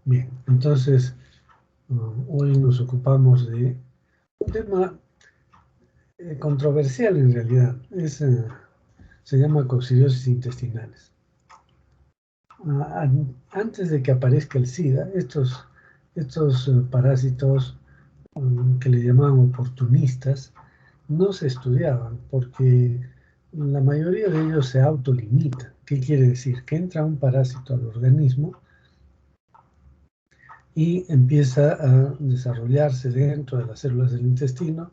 Bien, entonces hoy nos ocupamos de un tema controversial en realidad. Se llama coccidiosis intestinales. Antes de que aparezca el SIDA, estos parásitos que le llamaban oportunistas no se estudiaban porque la mayoría de ellos se autolimitan. ¿Qué quiere decir? Que entra un parásito al organismo y empieza a desarrollarse dentro de las células del intestino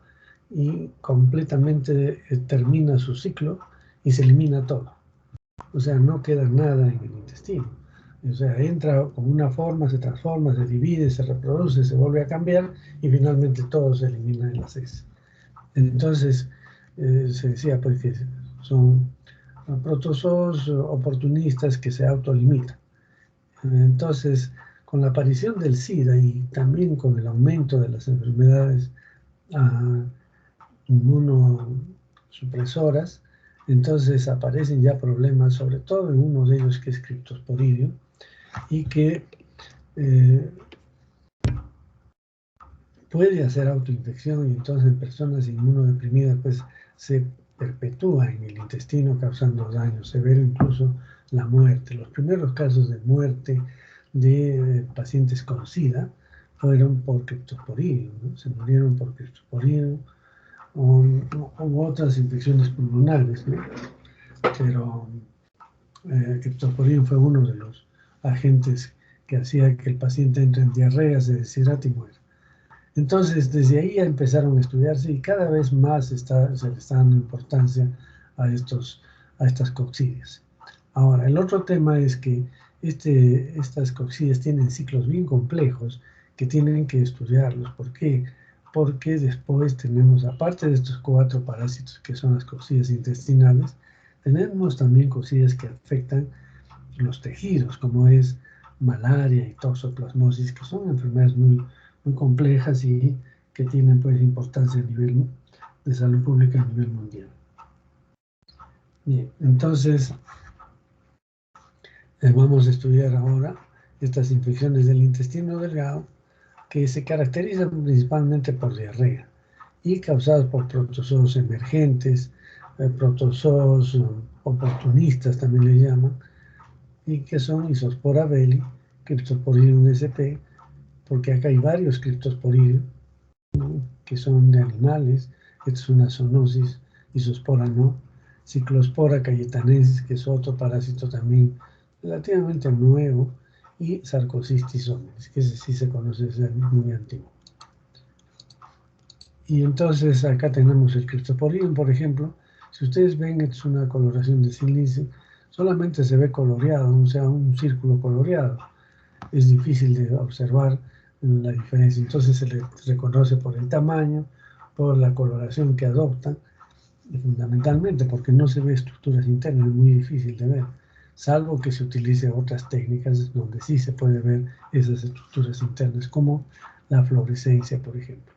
y completamente termina su ciclo y se elimina todo. O sea, no queda nada en el intestino. O sea, entra con una forma, se transforma, se divide, se reproduce, se vuelve a cambiar y finalmente todo se elimina en las heces. Entonces, se decía pues que son protozoos oportunistas que se autolimitan. Entonces, con la aparición del SIDA y también con el aumento de las enfermedades uh, inmunosupresoras, entonces aparecen ya problemas, sobre todo en uno de ellos que es Cryptosporidium, y que puede hacer autoinfección y entonces en personas inmunodeprimidas pues se perpetúa en el intestino causando daño severo, incluso la muerte. Los primeros casos de muerte de pacientes con SIDA fueron por Cryptosporidium, ¿no? Se murieron por Cryptosporidium o otras infecciones pulmonares, ¿no? Pero Cryptosporidium fue uno de los agentes que hacía que el paciente entre en diarrea, se deshidrate y muera. Entonces, desde ahí ya empezaron a estudiarse y cada vez más se le está dando importancia a estas coccidias. Ahora, el otro tema es que estas coccidias tienen ciclos bien complejos que tienen que estudiarlos. ¿Por qué? Porque después tenemos, aparte de estos 4 parásitos que son las coccidias intestinales, tenemos también coccidias que afectan los tejidos, como es malaria y toxoplasmosis, que son enfermedades muy complejas y que tienen pues importancia a nivel de salud pública a nivel mundial. Bien, entonces vamos a estudiar ahora estas infecciones del intestino delgado que se caracterizan principalmente por diarrea y causadas por protozoos emergentes, protozoos oportunistas también le llaman, y que son Isospora belli, Cryptosporidium sp, porque acá hay varios Cryptosporidium, ¿no?, que son de animales. Esta es una zoonosis, Isospora no. Ciclospora cayetanensis, que es otro parásito también relativamente nuevo, y Sarcocystis hominis, que ese sí se conoce desde muy antiguo. Y entonces acá tenemos el Cryptosporidium, por ejemplo. Si ustedes ven, es una coloración de sílice, solamente se ve coloreado, o sea, un círculo coloreado. Es difícil de observar la diferencia. Entonces se le reconoce por el tamaño, por la coloración que adoptan, y fundamentalmente porque no se ve estructuras internas, es muy difícil de ver, salvo que se utilice otras técnicas donde sí se puede ver esas estructuras internas, como la fluorescencia, por ejemplo.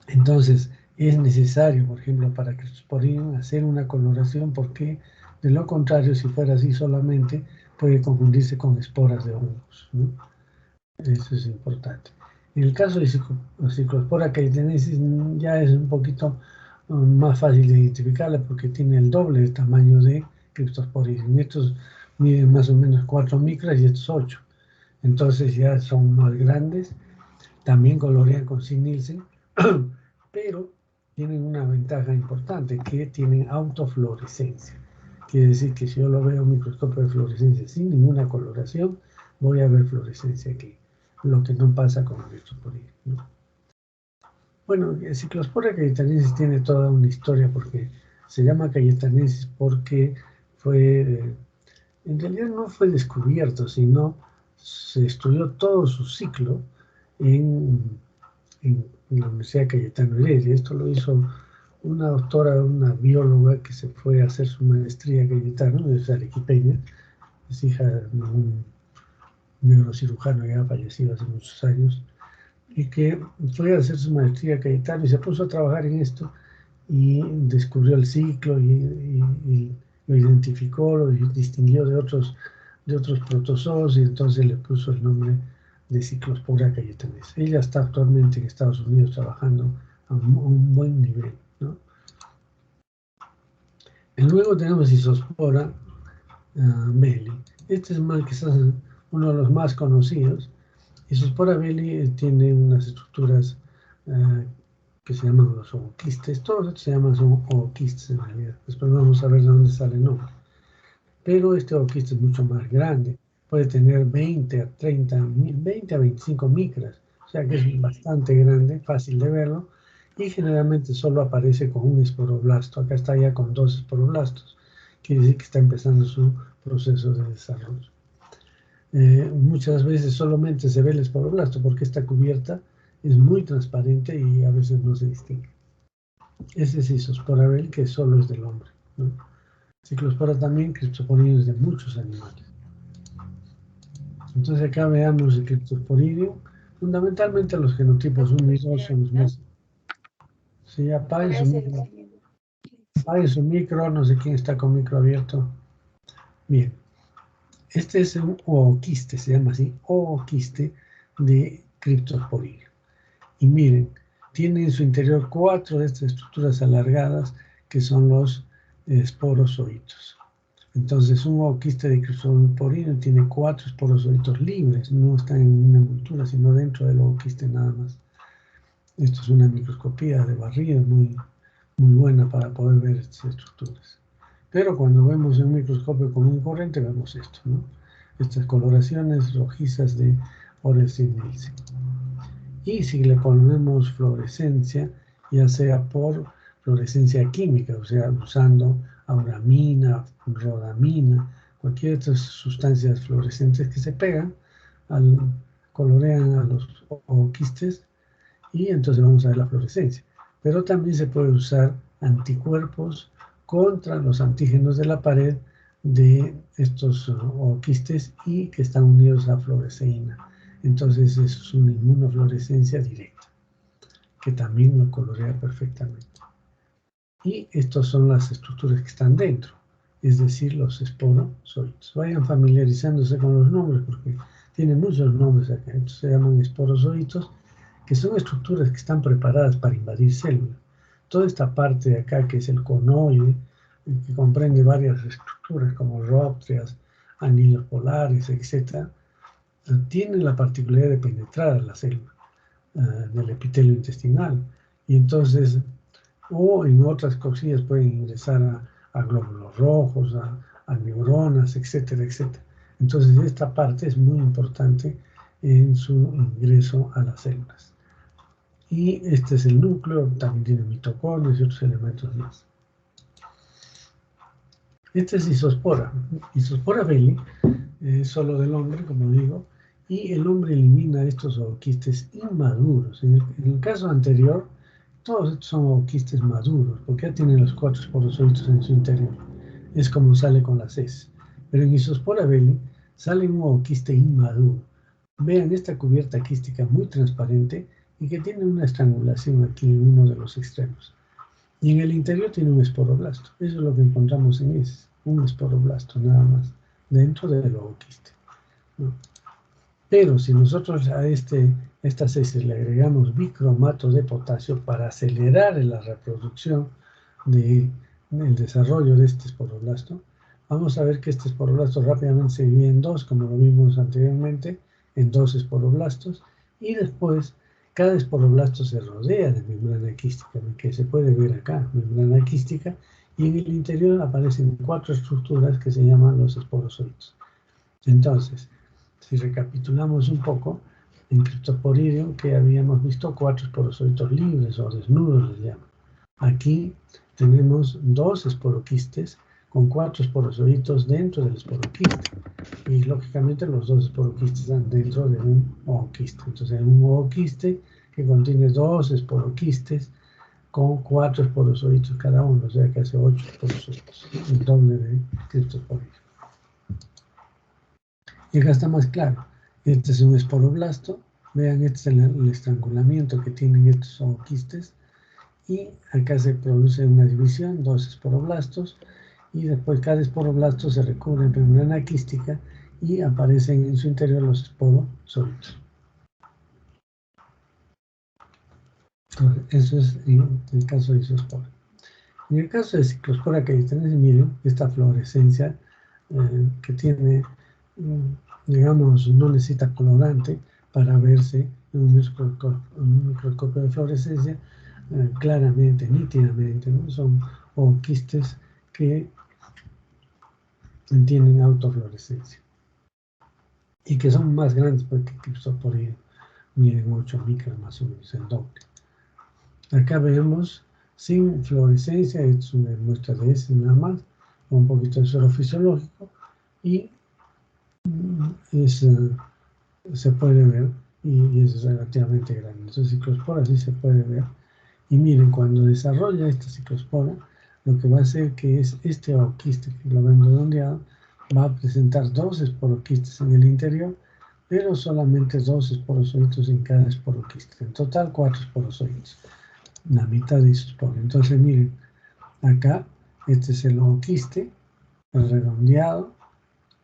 Entonces, es necesario, por ejemplo, para Cryptosporidium hacer una coloración, porque de lo contrario, si fuera así solamente, puede confundirse con esporas de hongos, ¿no? Eso es importante. En el caso de Ciclospora cayetanensis ya es un poquito más fácil de identificarla porque tiene el doble del tamaño de Cryptosporidium. Estos miden más o menos 4 micras y estos 8. Entonces ya son más grandes. También colorean con Nielsen, pero tienen una ventaja importante, que tienen autofluorescencia. Quiere decir que si yo lo veo en un microscopio de fluorescencia sin ninguna coloración, voy a ver fluorescencia aquí, lo que no pasa con el Cryptosporidium, ¿no? Bueno, el Ciclospora cayetanensis tiene toda una historia, porque se llama cayetanensis porque en realidad no fue descubierto, sino se estudió todo su ciclo en la Universidad Cayetano Heredia. Esto lo hizo una doctora, una bióloga que se fue a hacer su maestría a Cayetano, es arequipeña, es hija de un neurocirujano ya fallecido hace muchos años, y que fue a hacer su maestría a Cayetano y se puso a trabajar en esto y descubrió el ciclo y lo identificó, lo distinguió de otros de otros protozoos y entonces le puso el nombre de Cyclospora cayetanensis. Ella está actualmente en Estados Unidos trabajando a un buen nivel, ¿no? Y luego tenemos Isospora belli. Este es quizás uno de los más conocidos. Isospora belli tiene unas estructuras que se llaman los ooquistes. Todos estos se llaman ooquistes en realidad. Después vamos a ver de dónde sale el nombre. Pero este ooquiste es mucho más grande. Puede tener 20 a 30, 20 a 25 micras. O sea que es bastante grande, fácil de verlo. Y generalmente solo aparece con un esporoblasto. Acá está ya con 2 esporoblastos. Quiere decir que está empezando su proceso de desarrollo. Muchas veces solamente se ve el esporoblasto porque esta cubierta es muy transparente y a veces no se distingue. Ese es Isospora belli, que solo es del hombre, ¿no? Cyclospora también, Cryptosporidium de muchos animales. Entonces acá veamos el Cryptosporidium. Fundamentalmente los genotipos 1 y 2 son los más. Sí, apague su micro. Apague su micro, no sé quién está con micro abierto. Bien. Este es un ooquiste, se llama así, ooquiste de Cryptosporidium. Y miren, tiene en su interior 4 de estas estructuras alargadas que son los esporozoitos. Entonces, un ooquiste de Cryptosporidium tiene 4 esporozoitos libres, no están en una envoltura, sino dentro del ooquiste nada más. Esto es una microscopía de barrido muy buena para poder ver estas estructuras. Pero cuando vemos en un microscopio común y corriente, vemos esto, ¿no? Estas coloraciones rojizas de Ornstein Nielsen. Y si le ponemos fluorescencia, ya sea por fluorescencia química, o sea, usando auramina, rodamina, cualquier de estas sustancias fluorescentes que se pegan, colorean a los ooquistes y entonces vamos a ver la fluorescencia. Pero también se puede usar anticuerpos contra los antígenos de la pared de estos ooquistes y que están unidos a fluoresceína. Entonces es una inmunofluorescencia directa, que también lo colorea perfectamente. Y estas son las estructuras que están dentro, es decir, los esporozoitos. Vayan familiarizándose con los nombres porque tienen muchos nombres acá. Estos se llaman esporozoitos, que son estructuras que están preparadas para invadir células. Toda esta parte de acá, que es el conoide, que comprende varias estructuras como rópteas, anillos polares, etc., tiene la particularidad de penetrar a la célula del epitelio intestinal. Y entonces, o en otras cosillas pueden ingresar a glóbulos rojos, a neuronas, etcétera, etcétera. Entonces, esta parte es muy importante en su ingreso a las células. Y este es el núcleo, también tiene mitocondrias y otros elementos más. Este es Isospora. Isospora belli es solo del hombre, como digo, y el hombre elimina estos ooquistes inmaduros. En el caso anterior, todos estos son ooquistes maduros, porque ya tienen los 4 esporozoitos en su interior. Es como sale con las heces. Pero en Isospora belli sale un ooquiste inmaduro. Vean esta cubierta quística muy transparente y que tiene una estrangulación aquí en uno de los extremos. Y en el interior tiene un esporoblasto. Eso es lo que encontramos en heces, un esporoblasto nada más, dentro del ooquiste, ¿no? Pero si nosotros a estas heces le agregamos bicromato de potasio para acelerar la reproducción del desarrollo de este esporoblasto, vamos a ver que este esporoblasto rápidamente se divide en dos, como lo vimos anteriormente, en 2 esporoblastos, y después cada esporoblasto se rodea de membrana quística, que se puede ver acá, membrana quística, y en el interior aparecen 4 estructuras que se llaman los esporozoitos. Entonces, si recapitulamos un poco, en Cryptosporidium que habíamos visto 4 esporozoitos libres o desnudos les llaman. Aquí tenemos 2 esporoquistes con 4 esporozoitos dentro del esporoquiste. Y lógicamente los 2 esporoquistes están dentro de un ooquiste. Entonces hay un ooquiste que contiene 2 esporoquistes con 4 esporozoitos cada uno, o sea que hace 8 esporozoitos, el doble de Cryptosporidium. Y acá está más claro. Este es un esporoblasto. Vean, este es el estrangulamiento que tienen estos ooquistes. Y acá se produce una división, 2 esporoblastos. Y después cada esporoblasto se recubre en membrana quística y aparecen en su interior los esporozoitos. Entonces, eso es en el caso de isospora. En el caso de ciclospora que ahí tenés, miren, esta fluorescencia que tiene, digamos, no necesita colorante para verse en un microscopio de fluorescencia claramente, nítidamente, ¿no? Son quistes que tienen autofluorescencia y que son más grandes porque Cryptosporidium miden 8 micras más o menos, el doble. Acá vemos sin fluorescencia, es una muestra de ese nada más, un poquito de suelo fisiológico y se puede ver y es relativamente grande. Entonces ciclospora sí se puede ver. Y miren, cuando desarrolla esta ciclospora, lo que va a hacer que es este ooquiste, que lo ven redondeado, va a presentar 2 esporoquistes en el interior, pero solamente 2 esporozoitos en cada esporoquiste. En total 4 esporozoitos, la mitad de isospora. Entonces miren, acá este es el ooquiste, el redondeado,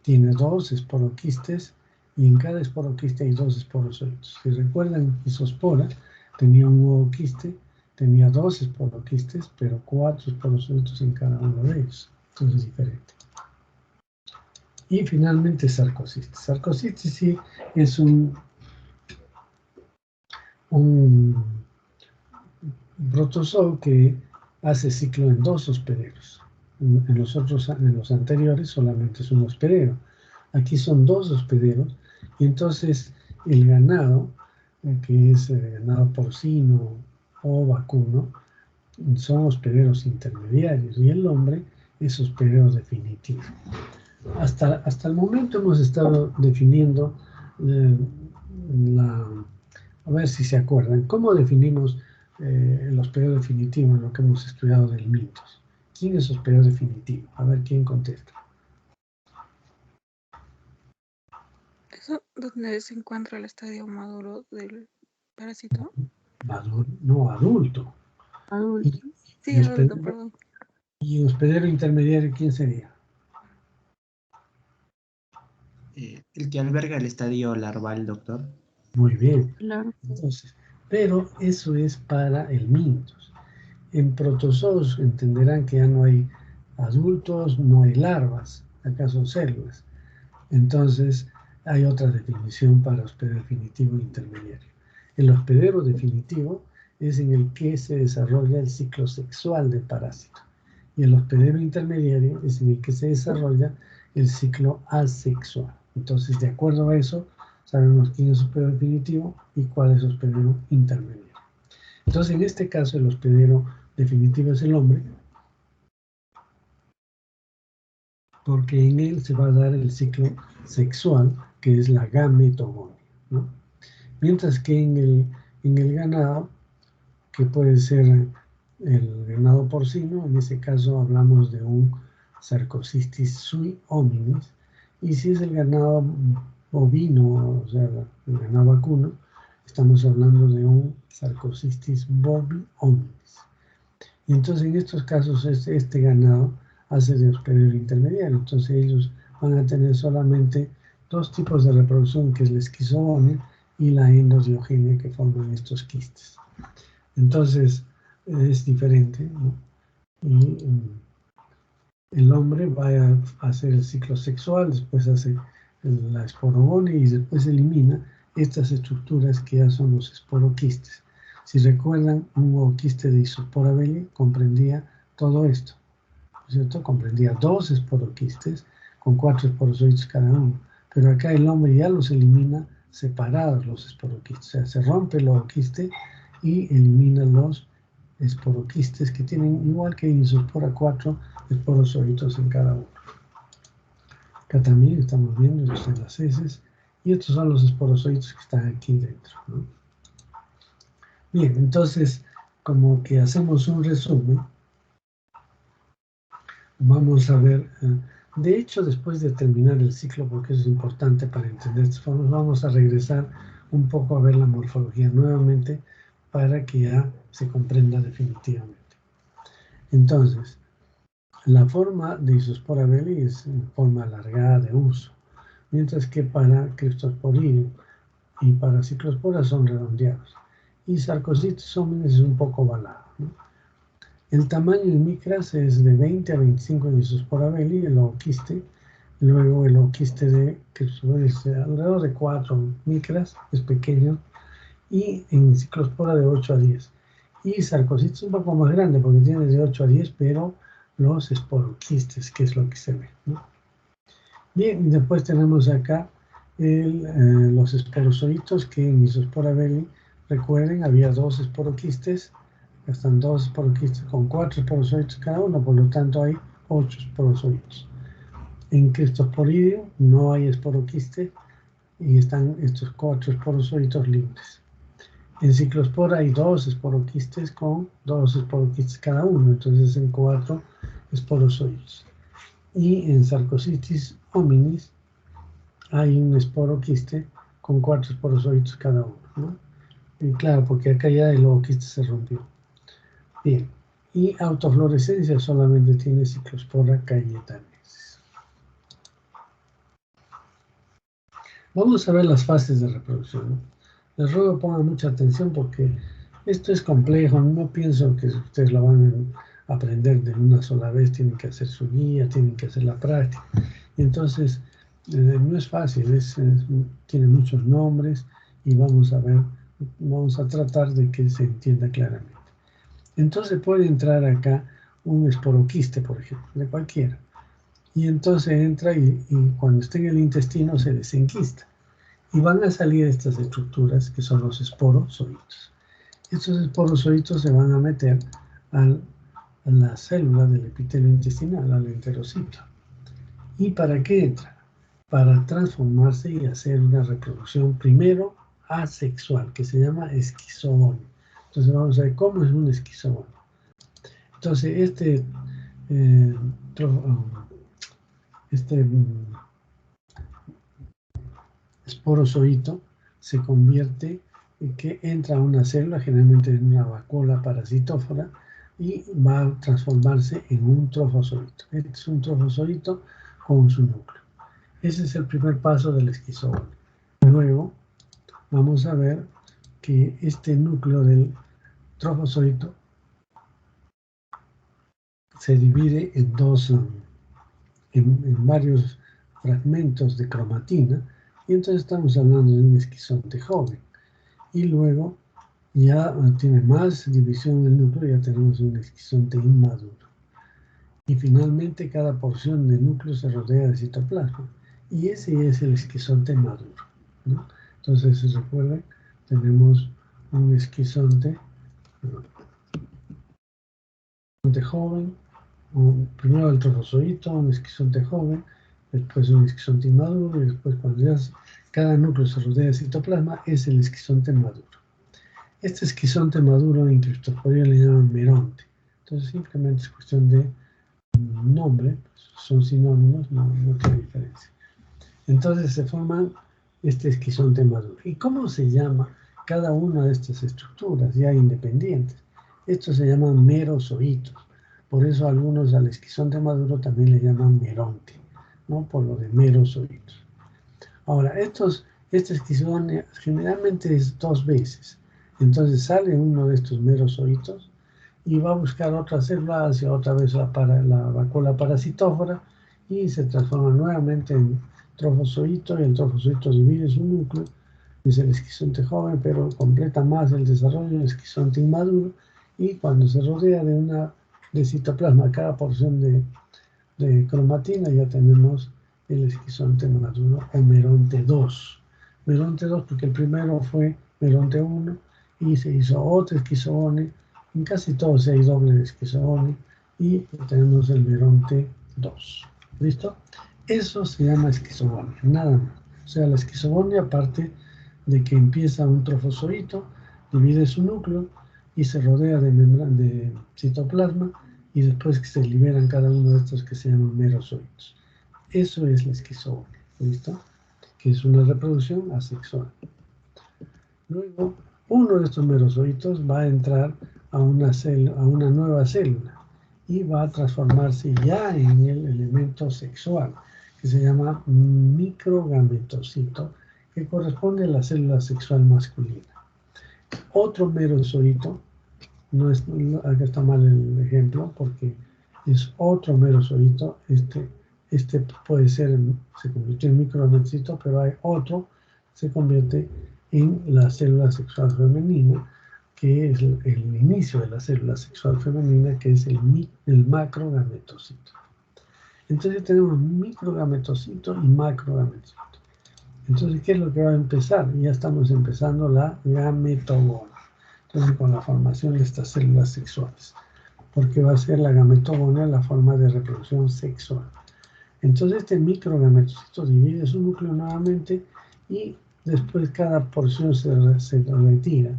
tiene 2 esporoquistes y en cada esporoquiste hay 2 esporozoitos. Si recuerdan, isospora tenía un ooquiste, tenía 2 esporoquistes, pero 4 esporozoitos en cada uno de ellos. Entonces es diferente. Y finalmente sarcocistis. Sarcocistis sí es un protozoo que hace ciclo en 2 hospederos. En los anteriores solamente es un hospedero. Aquí son 2 hospederos y entonces el ganado, que es ganado porcino o vacuno, son hospederos intermediarios y el hombre es hospedero definitivo. Hasta el momento hemos estado definiendo a ver si se acuerdan, ¿cómo definimos el hospedero definitivo en lo que hemos estudiado del mitos? ¿Quién es hospedero definitivo? A ver quién contesta. ¿Eso donde se encuentra el estadio maduro del parásito? Maduro, no, adulto. Adulto. Sí, Y adulto, perdón. ¿Y hospedero intermediario quién sería? El que alberga el estadio larval, doctor. Muy bien. Claro. Entonces, pero eso es para el mitos. En protozoos entenderán que ya no hay adultos, no hay larvas, acá son células. Entonces, hay otra definición para hospedero definitivo e intermediario. El hospedero definitivo es en el que se desarrolla el ciclo sexual del parásito. Y el hospedero intermediario es en el que se desarrolla el ciclo asexual. Entonces, de acuerdo a eso, sabemos quién es hospedero definitivo y cuál es hospedero intermediario. Entonces, en este caso, el hospedero definitivo es el hombre, porque en él se va a dar el ciclo sexual, que es la gametogonia, ¿no? Mientras que en el ganado, que puede ser el ganado porcino, en ese caso hablamos de un Sarcocistis sui hominis, y si es el ganado bovino, o sea, el ganado vacuno, estamos hablando de un Sarcocistis bovi hominis. Y entonces en estos casos este ganado hace de hospedero intermediario, entonces ellos van a tener solamente 2 tipos de reproducción, que es la esquizogonia y la endodiogenia, que forman estos quistes. Entonces es diferente, ¿no? Y el hombre va a hacer el ciclo sexual, después hace la esporogonia y después elimina estas estructuras que ya son los esporoquistes. Si recuerdan, un ooquiste de Isospora belli comprendía todo esto, ¿cierto? Comprendía 2 esporoquistes con 4 esporozoides cada uno, pero acá el hombre ya los elimina separados los esporoquistes, o sea, se rompe el ooquiste y elimina los esporoquistes que tienen, igual que en Isospora, 4 esporozoitos en cada uno. Acá también estamos viendo, estos son las heces, y estos son los esporozoitos que están aquí dentro, ¿no? Bien, entonces, como que hacemos un resumen, vamos a ver, de hecho, después de terminar el ciclo, porque eso es importante para entender estas formas, vamos a regresar un poco a ver la morfología nuevamente para que ya se comprenda definitivamente. Entonces, la forma de Isospora belli es en forma alargada de uso. mientras que para Cryptosporidium y para Cyclospora son redondeados. Y Sarcocytis hominis es un poco ovalado, ¿no? El tamaño en micras es de 20 a 25 en Isospora belli, el ooquiste. Luego el ooquiste de Cryptosporidium es alrededor de 4 micras, es pequeño. Y en Cyclospora de 8 a 10. Y Sarcocytis un poco más grande porque tiene de 8 a 10, pero los esporoquistes, que es lo que se ve, ¿no? Bien, y después tenemos acá los esporozoitos que en Isospora belli, recuerden, había 2 esporoquistes, están 2 esporoquistes con 4 esporozoitos cada uno, por lo tanto hay 8 esporozoitos. En Cryptosporidium no hay esporoquiste y están estos 4 esporozoitos libres. En Cyclospora hay 2 esporoquistes con 2 esporoquistes cada uno, entonces en 4 esporozoitos. Y en Sarcocytis hominis hay un esporoquiste con 4 esporozoitos cada uno, ¿no? Y claro, porque acá ya el ooquiste se rompió. Bien, y autofluorescencia solamente tiene Cyclospora cayetanensis. Vamos a ver las fases de reproducción, ¿no? Les ruego que pongan mucha atención porque esto es complejo, no pienso que ustedes lo van a aprender de una sola vez, tienen que hacer su guía, tienen que hacer la práctica. Y entonces, no es fácil, tiene muchos nombres y vamos a tratar de que se entienda claramente. Entonces puede entrar acá un esporoquiste, por ejemplo, de cualquiera. Y entonces entra y cuando esté en el intestino se desenquista. Y van a salir estas estructuras que son los esporozoitos. Estos esporozoitos se van a meter a la célula del epitelio intestinal, al enterocito. ¿Y para qué entra? Para transformarse y hacer una reproducción primero asexual, que se llama esquizogonio. Entonces vamos a ver cómo es un esquizogonio. Entonces este esporozoito se convierte en que entra a una célula, generalmente en una vacuola parasitófora, y va a transformarse en un trofozoito. Este es un trofozoito con su núcleo. Ese es el primer paso del esquizogonio. Luego vamos a ver que este núcleo del trofozoito se divide en varios fragmentos de cromatina, y entonces estamos hablando de un esquizonte joven. Y luego ya tiene más división del núcleo, ya tenemos un esquizonte inmaduro. Y finalmente cada porción del núcleo se rodea de citoplasma. Y ese es el esquizonte maduro, ¿no? Entonces, si recuerdan, tenemos un esquizonte joven, primero el trofozoito, un esquizonte joven, después un esquizonte inmaduro, y después cuando ya cada núcleo se rodea de citoplasma, es el esquizonte maduro. Este esquizonte maduro en Cryptosporidium le llaman meronte. Entonces simplemente es cuestión de nombre, son sinónimos, no tiene diferencia. Entonces se forman este esquizonte maduro. ¿Y cómo se llama cada una de estas estructuras ya independientes? Estos se llaman merozoitos. Por eso algunos al esquizonte maduro también le llaman meronte, ¿no? Por lo de merozoitos. Ahora, este esquizogonio generalmente es 2 veces. Entonces sale uno de estos merozoitos y va a buscar otra célula hacia otra vez la vacuola parasitófora y se transforma nuevamente en trofozoito, y el trofozoito divide su núcleo, es el esquizonte joven, pero completa más el desarrollo del esquizonte inmaduro, y cuando se rodea de citoplasma cada porción de cromatina ya tenemos el esquizonte maduro o meronte 2. Meronte 2 porque el primero fue meronte 1 y se hizo otro esquizogonio. En casi todos hay doble de esquizogonio y tenemos el meronte 2. ¿Listo? Eso se llama esquizogonio, nada más. O sea, la esquizogonio, aparte de que empieza un trofozoito, divide su núcleo y se rodea de citoplasma, y después que se liberan cada uno de estos que se llaman merozoitos. Eso es la esquizogonio, ¿listo? Que es una reproducción asexual. Luego, uno de estos merozoitos va a entrar a una nueva célula y va a transformarse ya en el elemento sexual, que se llama microgametocito, que corresponde a la célula sexual masculina. Otro merozoito, no es, acá está mal el ejemplo, porque es otro merozoito, este puede ser, se convirtió en microgametocito, pero hay otro, se convierte en la célula sexual femenina, que es el inicio de la célula sexual femenina, que es el macrogametocito. Entonces tenemos microgametocito y macrogametocito. Entonces, ¿qué es lo que va a empezar? Ya estamos empezando la gametogona. Entonces, con la formación de estas células sexuales. Porque va a ser la gametogona la forma de reproducción sexual. Entonces, este microgametocito divide su núcleo nuevamente y después cada porción se retira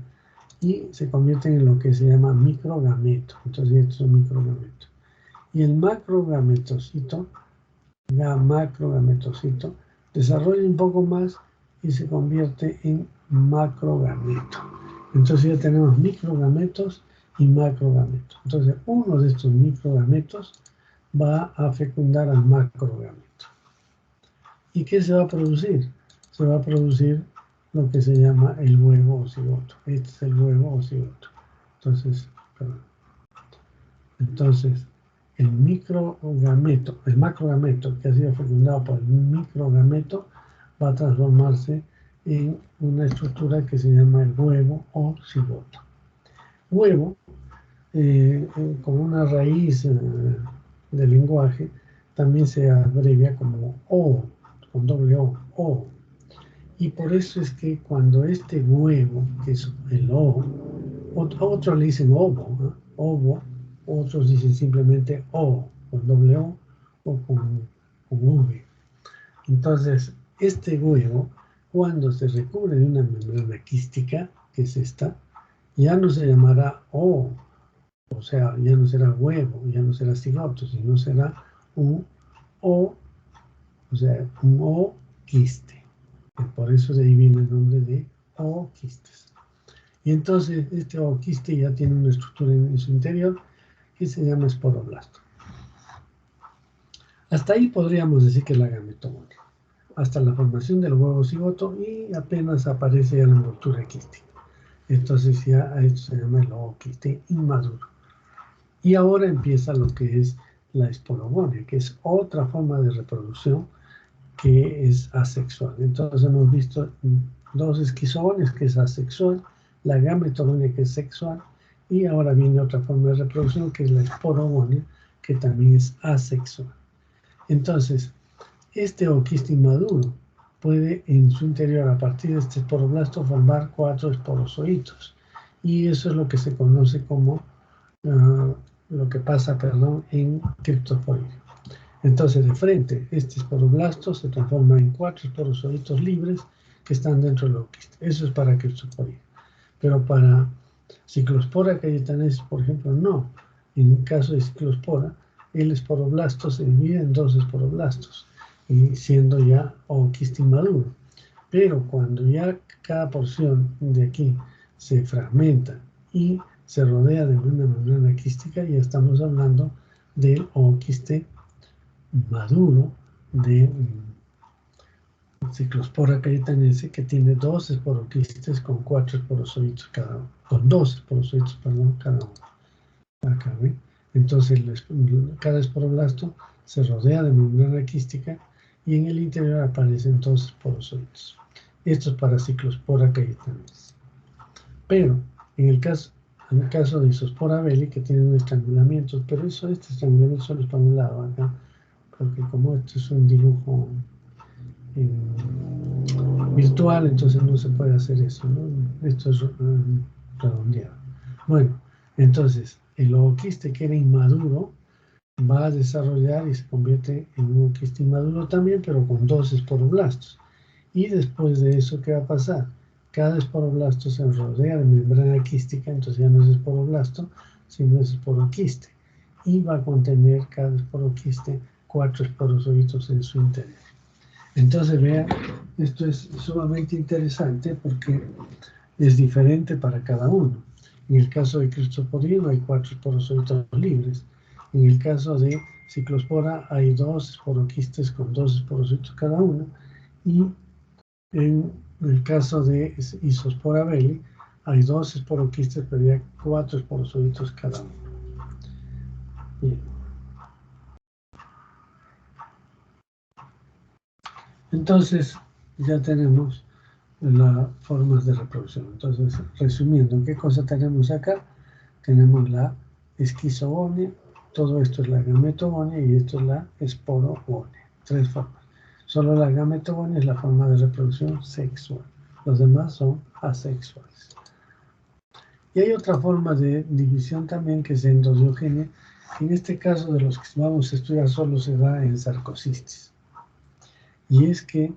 y se convierte en lo que se llama microgameto. Entonces, esto es un microgameto. Y el macrogametocito, macrogametocito, desarrolla un poco más y se convierte en macrogameto. Entonces ya tenemos microgametos y macrogametos. Entonces uno de estos microgametos va a fecundar al macrogameto. ¿Y qué se va a producir? Se va a producir lo que se llama el huevo o cigoto. Este es el huevo o cigoto. Entonces, el microgameto, el macrogameto que ha sido fecundado por el microgameto va a transformarse en una estructura que se llama el huevo o cigoto. Huevo, como una raíz del lenguaje, también se abrevia como O, con doble O. Y por eso es que cuando este huevo, que es el O, otros le dicen ovo, ¿no? Ovo, otros dicen simplemente O, con doble O con V. Entonces, este huevo, cuando se recubre de una membrana quística, que es esta, ya no se llamará O, o sea, ya no será huevo, ya no será cigoto, sino será un O, o sea, un O-quiste. Y por eso de ahí viene el nombre de O-quistes. Y entonces este O-quiste ya tiene una estructura en su interior que se llama esporoblasto. Hasta ahí podríamos decir que es la gametogona. Hasta la formación del huevo cigoto y apenas aparece ya la envoltura quística. Entonces ya a esto se llama el ooquiste inmaduro. Y ahora empieza lo que es la esporogonia, que es otra forma de reproducción que es asexual. Entonces hemos visto dos esquizogonias, que es asexual, la gametogonia, que es sexual, y ahora viene otra forma de reproducción, que es la esporogonia, que también es asexual. Entonces, este ooquiste inmaduro puede en su interior, a partir de este esporoblasto, formar 4 esporozoitos. Y eso es lo que se conoce como lo que pasa, en criptosporina. Entonces, de frente, este esporoblasto se transforma en 4 esporozoitos libres que están dentro del ooquiste. Eso es para criptosporina. Pero para Cyclospora cayetanensis, por ejemplo, no. En el caso de Cyclospora, el esporoblasto se divide en 2 esporoblastos, y siendo ya ooquiste inmaduro. Pero cuando ya cada porción de aquí se fragmenta y se rodea de una membrana quística, ya estamos hablando del ooquiste maduro de Cyclospora cayetanensis, que tiene 2 esporoquistes con 4 esporozoitos cada uno, con 2 esporozoitos, cada uno. Acá, ¿ve? Entonces, cada esporoblasto se rodea de membrana quística y en el interior aparecen 2 esporozoitos. Esto es para Cyclospora cayetanensis. Pero, en el caso de Isospora belli, que tiene un estrangulamiento, pero este estrangulamiento solo es para un lado acá, porque como esto es un dibujo virtual, entonces no se puede hacer eso, ¿no? Esto es redondeado. Bueno, entonces el ooquiste, que era inmaduro, va a desarrollar y se convierte en un ooquiste inmaduro también, pero con 2 esporoblastos. Y después de eso, ¿qué va a pasar? Cada esporoblasto se rodea de membrana quística, entonces ya no es esporoblasto, sino es esporoquiste. Y va a contener cada esporoquiste 4 esporozoitos en su interior. Entonces, vean, esto es sumamente interesante porque es diferente para cada uno. En el caso de Cristoforino hay 4 esporozoitos libres. En el caso de ciclospora hay 2 esporoquistes con 2 esporocitos cada uno, y en el caso de Isospora belli hay 2 esporoquistes, pero ya 4 esporocitos cada uno. Bien. Entonces ya tenemos las formas de reproducción. Entonces, resumiendo, ¿qué cosa tenemos acá? Tenemos la esquizogonia, todo esto es la gametogonia y esto es la esporogonia. 3 formas. Solo la gametogonia es la forma de reproducción sexual. Los demás son asexuales. Y hay otra forma de división también que es endodiogenia. En este caso de los que vamos a estudiar solo se da en sarcocistis. Y es que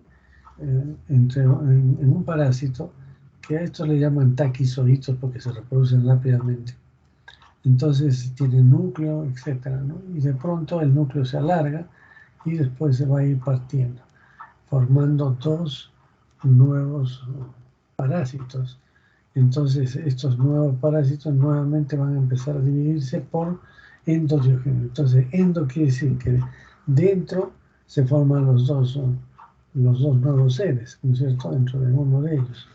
en un parásito, que a esto le llaman taquizoitos porque se reproducen rápidamente. Entonces tiene núcleo, etcétera, ¿no? Y de pronto el núcleo se alarga y después se va a ir partiendo, formando 2 nuevos parásitos. Entonces estos nuevos parásitos nuevamente van a empezar a dividirse por endodiogenia. Entonces endo quiere decir que dentro se forman los dos nuevos seres, ¿no es cierto?, dentro de uno de ellos.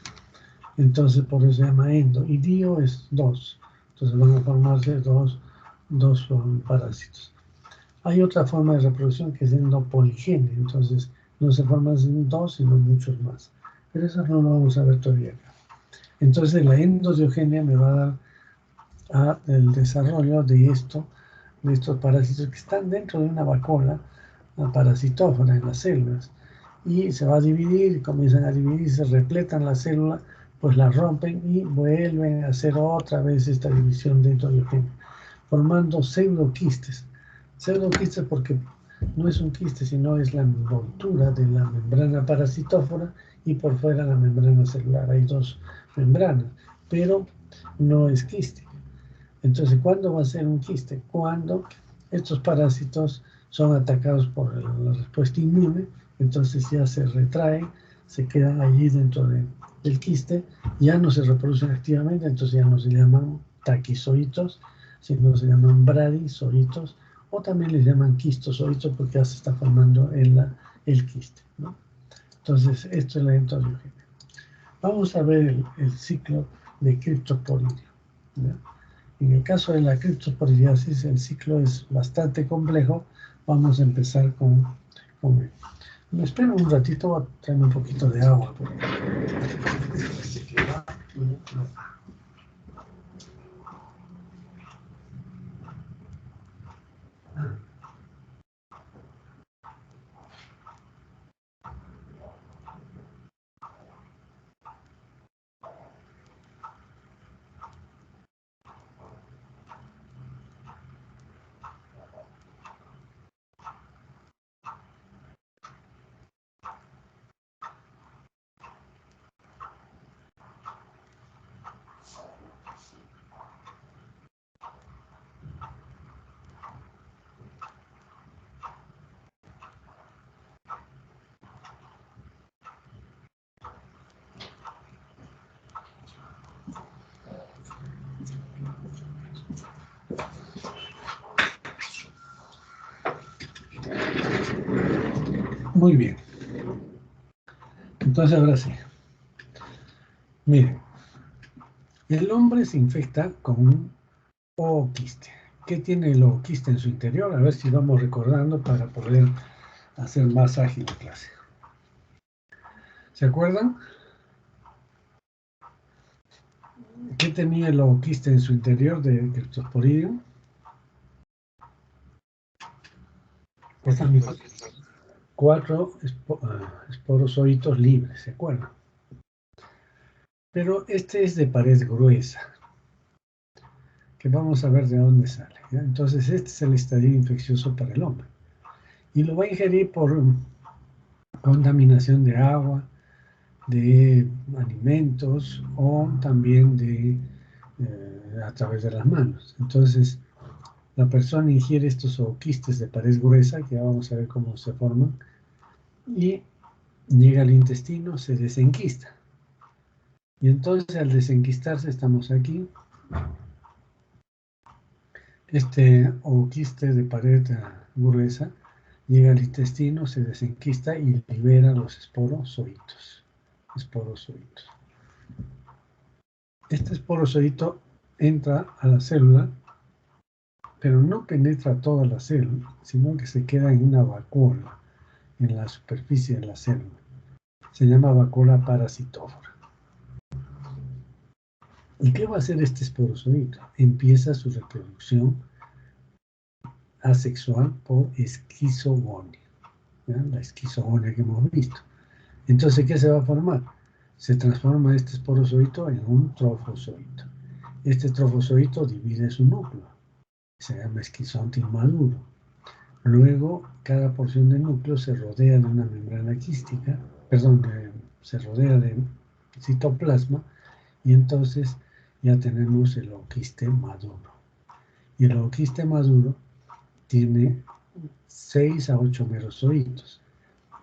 Entonces por eso se llama endo. Y dio es 2. Entonces van a formarse dos parásitos. Hay otra forma de reproducción que es endopoligenia. Entonces no se forman 2, sino muchos más. Pero eso no lo vamos a ver todavía acá. Entonces la endodiogenia me va a dar el desarrollo de estos parásitos que están dentro de una vacuola parasitófora en las células, y se va a dividir, comienzan a dividirse, repletan la célula, pues la rompen y vuelven a hacer otra vez esta división de endodiogenia, formando pseudoquistes. Pseudoquistes porque no es un quiste, sino es la envoltura de la membrana parasitófora y por fuera la membrana celular. Hay 2 membranas, pero no es quiste. Entonces, ¿cuándo va a ser un quiste? Cuando estos parásitos son atacados por la respuesta inmune, entonces ya se retraen, se quedan allí dentro del quiste, ya no se reproducen activamente, entonces ya no se llaman taquizoitos, sino se llaman bradizoitos, o también les llaman quistozoitos porque ya se está formando el quiste, ¿no? Entonces, esto es la endodiogenia. Vamos a ver el ciclo de criptosporidio, ¿no? En el caso de la criptosporidiasis, el ciclo es bastante complejo. Vamos a empezar con él. Me espero un ratito, voy a traerme un poquito de agua. Muy bien. Entonces, ahora sí. Miren, el hombre se infecta con un ooquiste. ¿Qué tiene el ooquiste en su interior? A ver si vamos recordando para poder hacer más ágil la clase. ¿Se acuerdan? ¿Qué tenía el ooquiste en su interior de Cryptosporidium? Pues también 4 esporozoitos libres, ¿se acuerdan? Pero este es de pared gruesa, que vamos a ver de dónde sale, ¿ya? Entonces este es el estadio infeccioso para el hombre. Y lo va a ingerir por contaminación de agua, de alimentos o también a través de las manos. Entonces la persona ingiere estos ooquistes de pared gruesa, que ya vamos a ver cómo se forman, y llega al intestino, se desenquista. Y entonces al desenquistarse estamos aquí, Este ooquiste de pared gruesa llega al intestino, se desenquista y libera los esporozoitos. Este esporozoito entra a la célula, pero no penetra toda la célula, sino que se queda en una vacuola en la superficie de la célula. Se llama vacuola parasitófora. ¿Y qué va a hacer este esporozoito? Empieza su reproducción asexual por esquizogonia, ¿ya? La esquizogonia que hemos visto. Entonces, ¿qué se va a formar? Se transforma este esporozoito en un trofozoito. Este trofozoito divide su núcleo, se llama esquizonte inmaduro. Luego, cada porción del núcleo se rodea de una membrana quística, se rodea de citoplasma, y entonces ya tenemos el ooquiste maduro. Y el ooquiste maduro tiene 6 a 8 merozoitos.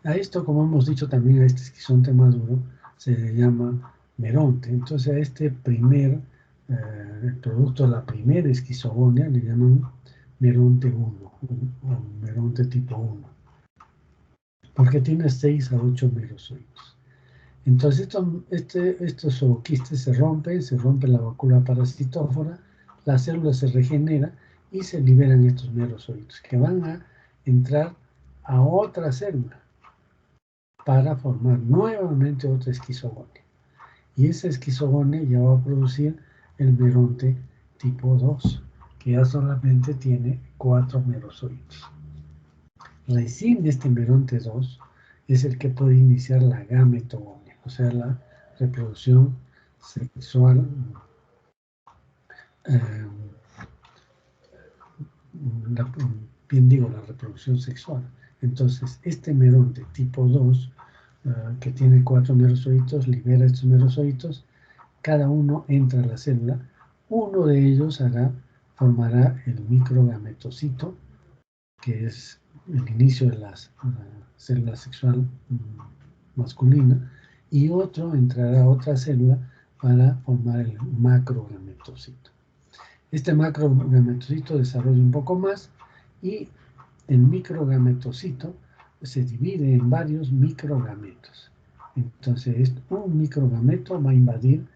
A esto, como hemos dicho también, a este esquizonte maduro se le llama meronte. Entonces a este el producto de la primera esquizogonia le llaman meronte 1 o meronte tipo 1, porque tiene 6 a 8 merozoitos. Entonces estos ooquistes se rompe la vacuola parasitófora, la célula se regenera y se liberan estos merozoitos que van a entrar a otra célula para formar nuevamente otra esquizogonia. Y esa esquizogonia ya va a producir el meronte tipo 2, que ya solamente tiene 4 merozoitos. Recién este meronte 2 es el que puede iniciar la gametogonia, o sea, la reproducción sexual, la reproducción sexual. Entonces, este meronte tipo 2, que tiene 4 merozoitos, libera estos merozoitos, cada uno entra a la célula, uno de ellos formará el microgametocito, que es el inicio de la célula sexual masculina, y otro entrará a otra célula para formar el macrogametocito. Este macrogametocito desarrolla un poco más y el microgametocito se divide en varios microgametos. Entonces, un microgameto va a invadir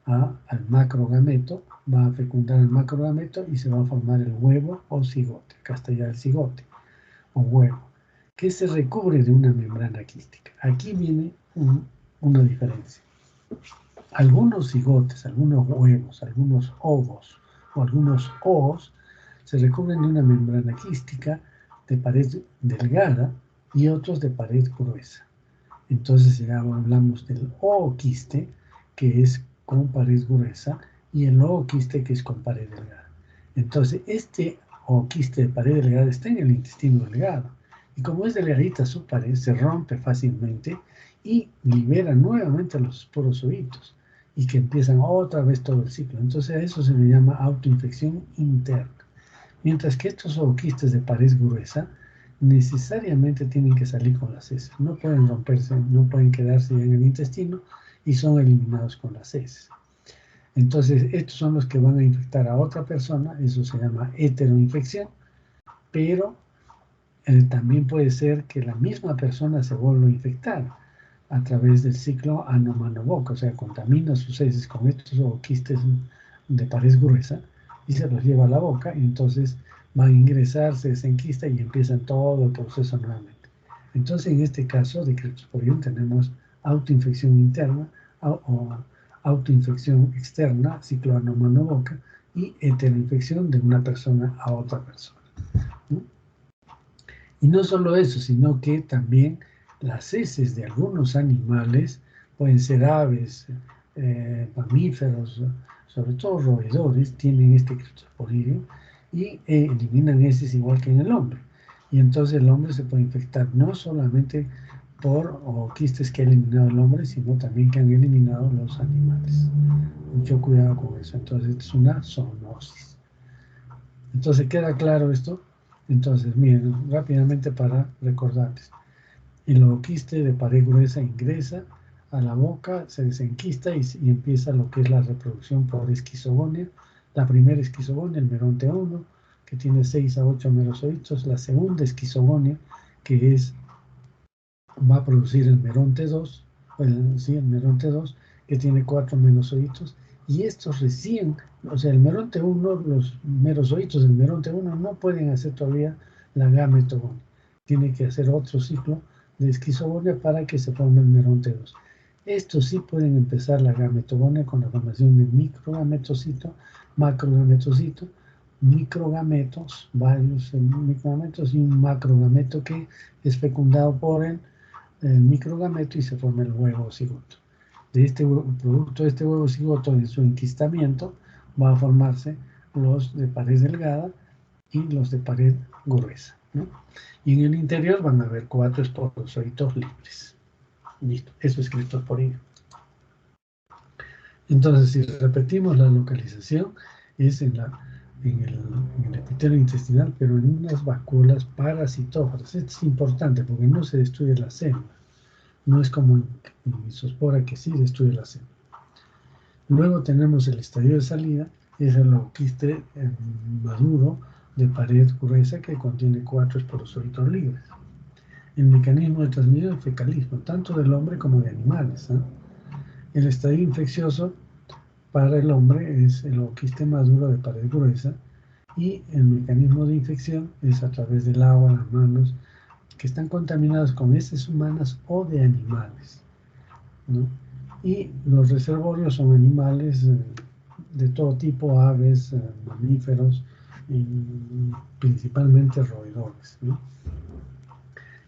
al macrogameto, va a fecundar el macrogameto y se va a formar el huevo o cigote. Acá está ya el cigote o huevo, que se recubre de una membrana quística. Aquí viene una diferencia. Algunos cigotes, algunos huevos, algunos ovos o algunos oos se recubren de una membrana quística de pared delgada y otros de pared gruesa. Entonces ya hablamos del ooquiste, que es con pared gruesa, y el ooquiste, que es con pared delgada. Entonces este ooquiste de pared delgada está en el intestino delgado, y como es delgadita su pared, se rompe fácilmente y libera nuevamente los esporozoitos, y que empiezan otra vez todo el ciclo. Entonces a eso se le llama autoinfección interna. Mientras que estos ooquistes de pared gruesa necesariamente tienen que salir con las heces. No pueden romperse, no pueden quedarse en el intestino y son eliminados con las heces. Entonces, estos son los que van a infectar a otra persona, eso se llama heteroinfección, pero también puede ser que la misma persona se vuelva a infectar a través del ciclo ano-mano-boca, o sea, contamina sus heces con estos ooquistes de pared gruesa y se los lleva a la boca, y entonces van a ingresar, se desenquista y empiezan todo el proceso nuevamente. Entonces, en este caso de Cryptosporidium tenemos autoinfección interna o autoinfección externa, ciclo ano-mano-boca, y heteroinfección de una persona a otra persona. ¿No? Y no solo eso, sino que también las heces de algunos animales, pueden ser aves, mamíferos, sobre todo roedores, tienen este Cryptosporidium y eliminan heces igual que en el hombre. Y entonces el hombre se puede infectar no solamente por ooquistes que ha eliminado el hombre, sino también que han eliminado los animales. Mucho cuidado con eso. Entonces es una zoonosis. Entonces, ¿queda claro esto? Entonces, miren, rápidamente para recordarles. El ooquiste de pared gruesa ingresa a la boca, se desenquista y empieza lo que es la reproducción por esquizogonia. La primera esquizogonia, el meronte 1, que tiene 6 a 8 merozoitos, la segunda esquizogonia, que va a producir el meronte 2, el meronte 2, que tiene 4 merozoitos, y estos recién, o sea, el meronte 1, los merozoitos del meronte 1 no pueden hacer todavía la gametogonia. Tiene que hacer otro ciclo de esquizogonia para que se forme el meronte 2. Estos sí pueden empezar la gametogonia con la formación de microgametocito, macrogametocito, microgametos, varios microgametos y un macrogameto que es fecundado por el microgameto y se forma el huevo cigoto. De este producto de este huevo cigoto, en su enquistamiento, va a formarse los de pared delgada y los de pared gruesa, ¿no? Y en el interior van a haber 4 esporozoitos libres. Listo, eso es criptosporina. Entonces, si repetimos la localización, es en el epitelio intestinal, pero en unas vacuolas parasitófagas. Esto es importante porque no se destruye la célula. No es como en Isospora, que sí destruye la célula. Luego tenemos el estadio de salida, es el ooquiste maduro de pared gruesa que contiene 4 esporozoitos libres. El mecanismo de transmisión es fecalismo, tanto del hombre como de animales, ¿eh? El estadio infeccioso para el hombre es el ooquiste maduro de pared gruesa y el mecanismo de infección es a través del agua, las manos, que están contaminadas con heces humanas o de animales, ¿no? Y los reservorios son animales de todo tipo, aves, mamíferos y principalmente roedores, ¿no?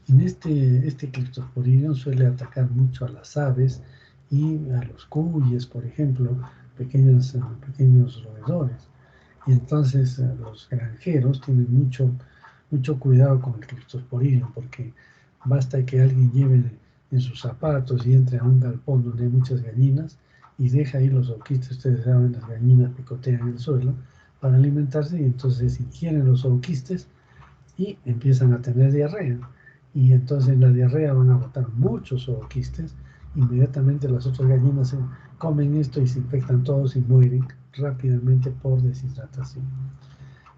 En este Cryptosporidium suele atacar mucho a las aves y a los cuyes, por ejemplo, pequeños roedores. Y entonces los granjeros tienen mucho cuidado con el Cryptosporidium, porque basta que alguien lleve en sus zapatos y entre a un galpón donde hay muchas gallinas y deja ahí los ooquistes. Ustedes saben, las gallinas picotean el suelo para alimentarse y entonces ingieren los ooquistes y empiezan a tener diarrea. Y entonces en la diarrea van a botar muchos ooquistes. Inmediatamente las otras gallinas comen esto y se infectan todos y mueren rápidamente por deshidratación.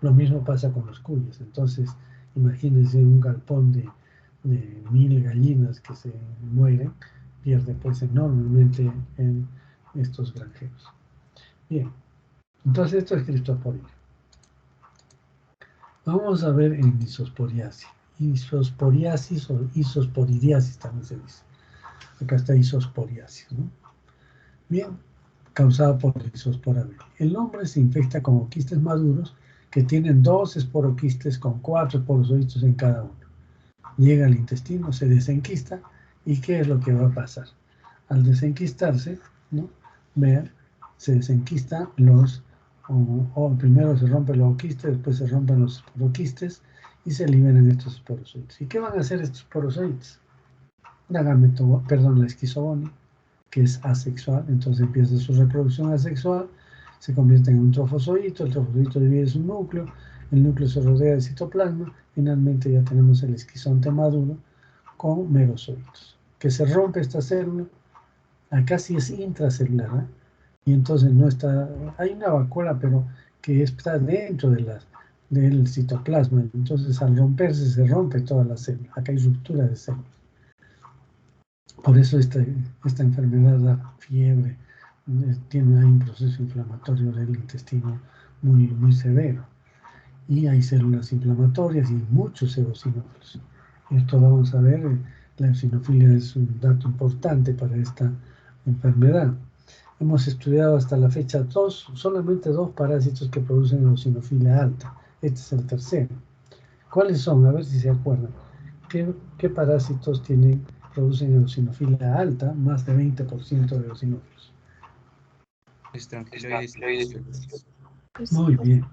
Lo mismo pasa con los cuyes. Entonces, imagínense un galpón de 1000 gallinas que se mueren, pierde pues enormemente en estos granjeros. Bien, entonces esto es Cryptosporia. Vamos a ver en isosporiasis. Isosporiasis o isosporidiasis también se dice. Acá está isosporiasis, ¿no? Bien, causada por isospora B. El hombre se infecta con ooquistes maduros que tienen 2 esporoquistes con 4 esporozoitos en cada uno. Llega al intestino, se desenquista, ¿y qué es lo que va a pasar? Al desenquistarse, ¿no? Vean, se desenquistan primero se rompen los ooquistes, después se rompen los esporoquistes y se liberan estos esporozoites. ¿Y qué van a hacer estos esporozoites? La esquizogonia, que es asexual, entonces empieza su reproducción asexual, se convierte en un trofozoito, el trofozoito divide su núcleo, el núcleo se rodea de citoplasma, finalmente ya tenemos el esquizonte maduro con merozoitos. Que se rompe esta célula, acá sí es intracelular, ¿eh? Y entonces no está, hay una vacuola, pero que está dentro del citoplasma, entonces al romperse se rompe toda la célula, acá hay ruptura de células. Por eso esta enfermedad da fiebre, hay un proceso inflamatorio del intestino muy severo. Y hay células inflamatorias y muchos eosinófilos. Esto vamos a ver, la eosinofilia es un dato importante para esta enfermedad. Hemos estudiado hasta la fecha solamente 2 parásitos que producen eosinofilia alta. Este es el tercero. ¿Cuáles son? A ver si se acuerdan. ¿Qué parásitos producen eosinofilia alta? Más de 20% de eosinófilos. Muy bien.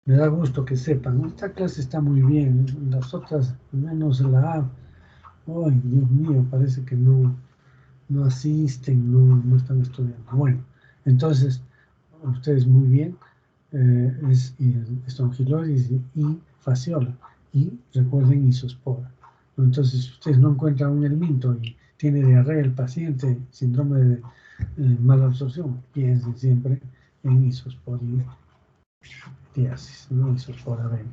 Me da gusto que sepan. Esta clase está muy bien. Las otras, menos la A. Ay, Dios mío, parece que no asisten, no están estudiando. Bueno, entonces, ustedes muy bien. Es Strongyloides y fasciola. Y recuerden isospora. Entonces, si ustedes no encuentran un helminto y tiene diarrea el paciente, síndrome de mala absorción, piensen siempre en isosporidiasis. isosporiasis, ¿no? Isospora Beni.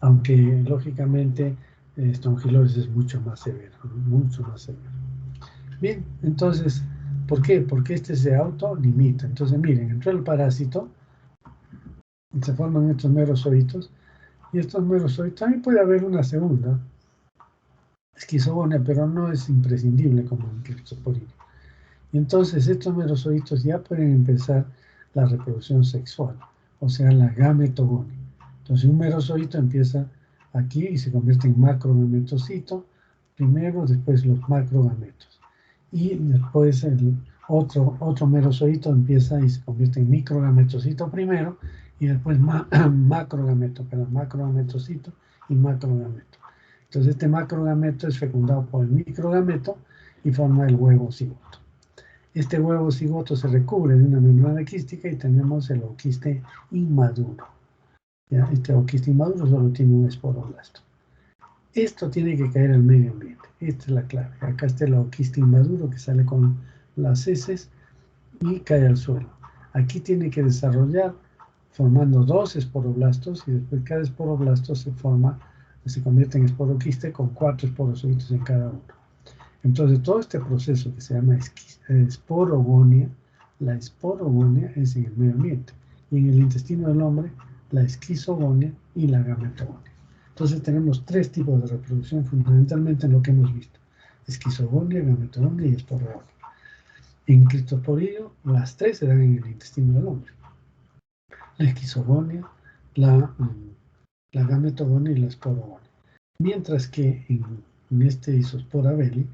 Aunque, lógicamente, Strongyloides es mucho más severo, ¿no? Mucho más severo. Bien, entonces, ¿por qué? Porque este se autolimita. Entonces, miren, entró el parásito, se forman estos merozoitos, y estos merozoitos, también puede haber una segunda esquizogonia, pero no es imprescindible como en Cryptosporidium. Y entonces estos merozoitos ya pueden empezar la reproducción sexual, o sea, la gametogonia. Entonces un merozoito empieza aquí y se convierte en macrogametocito, primero, después los macrogametos. Y después el otro merozoito empieza y se convierte en microgametocito primero, y después macrogametocito y macrogameto. Entonces este macrogameto es fecundado por el microgameto y forma el huevo cigoto. Este huevo cigoto se recubre de una membrana quística y tenemos el ooquiste inmaduro. ¿Ya? Este ooquiste inmaduro solo tiene un esporoblasto. Esto tiene que caer al medio ambiente. Esta es la clave. Acá está el ooquiste inmaduro que sale con las heces y cae al suelo. Aquí tiene que desarrollar formando 2 esporoblastos y después cada esporoblasto se convierte en esporoquiste con 4 esporozoitos en cada uno. Entonces todo este proceso que se llama esporogonia, la esporogonia es en el medio ambiente y en el intestino del hombre la esquizogonia y la gametogonia. Entonces tenemos 3 tipos de reproducción fundamentalmente en lo que hemos visto: esquizogonia, gametogonia y esporogonia. En Cryptosporidium las 3 se dan en el intestino del hombre: la esquizogonia, la gametogonia y la esporogonia. Mientras que en este Isospora Beli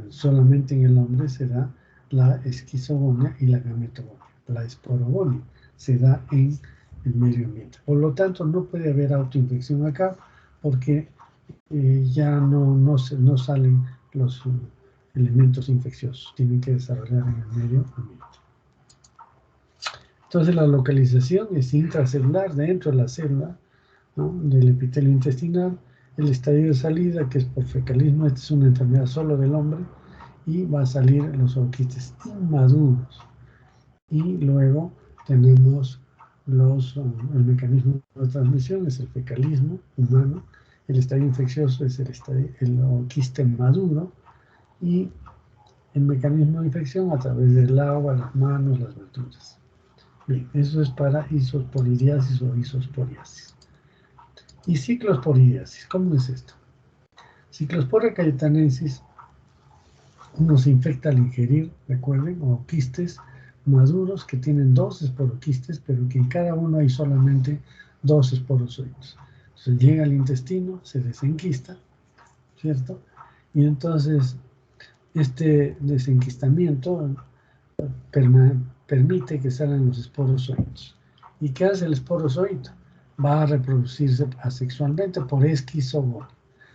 solamente en el hombre se da la esquizogonia y la gametogonia. La esporogonia se da en el medio ambiente. Por lo tanto, no puede haber autoinfección acá porque ya no salen los elementos infecciosos. Tienen que desarrollar en el medio ambiente. Entonces, la localización es intracelular dentro de la célula, ¿no?, del epitelio intestinal. El estadio de salida, que es por fecalismo, esta es una enfermedad solo del hombre, y va a salir los ooquistes inmaduros. Y luego tenemos el mecanismo de transmisión, es el fecalismo humano. El estadio infeccioso es el ooquiste maduro, y el mecanismo de infección a través del agua, las manos, las verduras. Bien, eso es para isosporidiasis o isosporiasis. Y ciclosporidiasis, ¿cómo es esto? Ciclospora cayetanensis, uno se infecta al ingerir, recuerden, ooquistes maduros que tienen 2 esporoquistes, pero que en cada uno hay solamente 2 esporozoitos. Entonces llega al intestino, se desenquista, ¿cierto? Y entonces este desenquistamiento permite que salgan los esporozoitos. ¿Y qué hace el esporozoito? Va a reproducirse asexualmente por esquizogonia.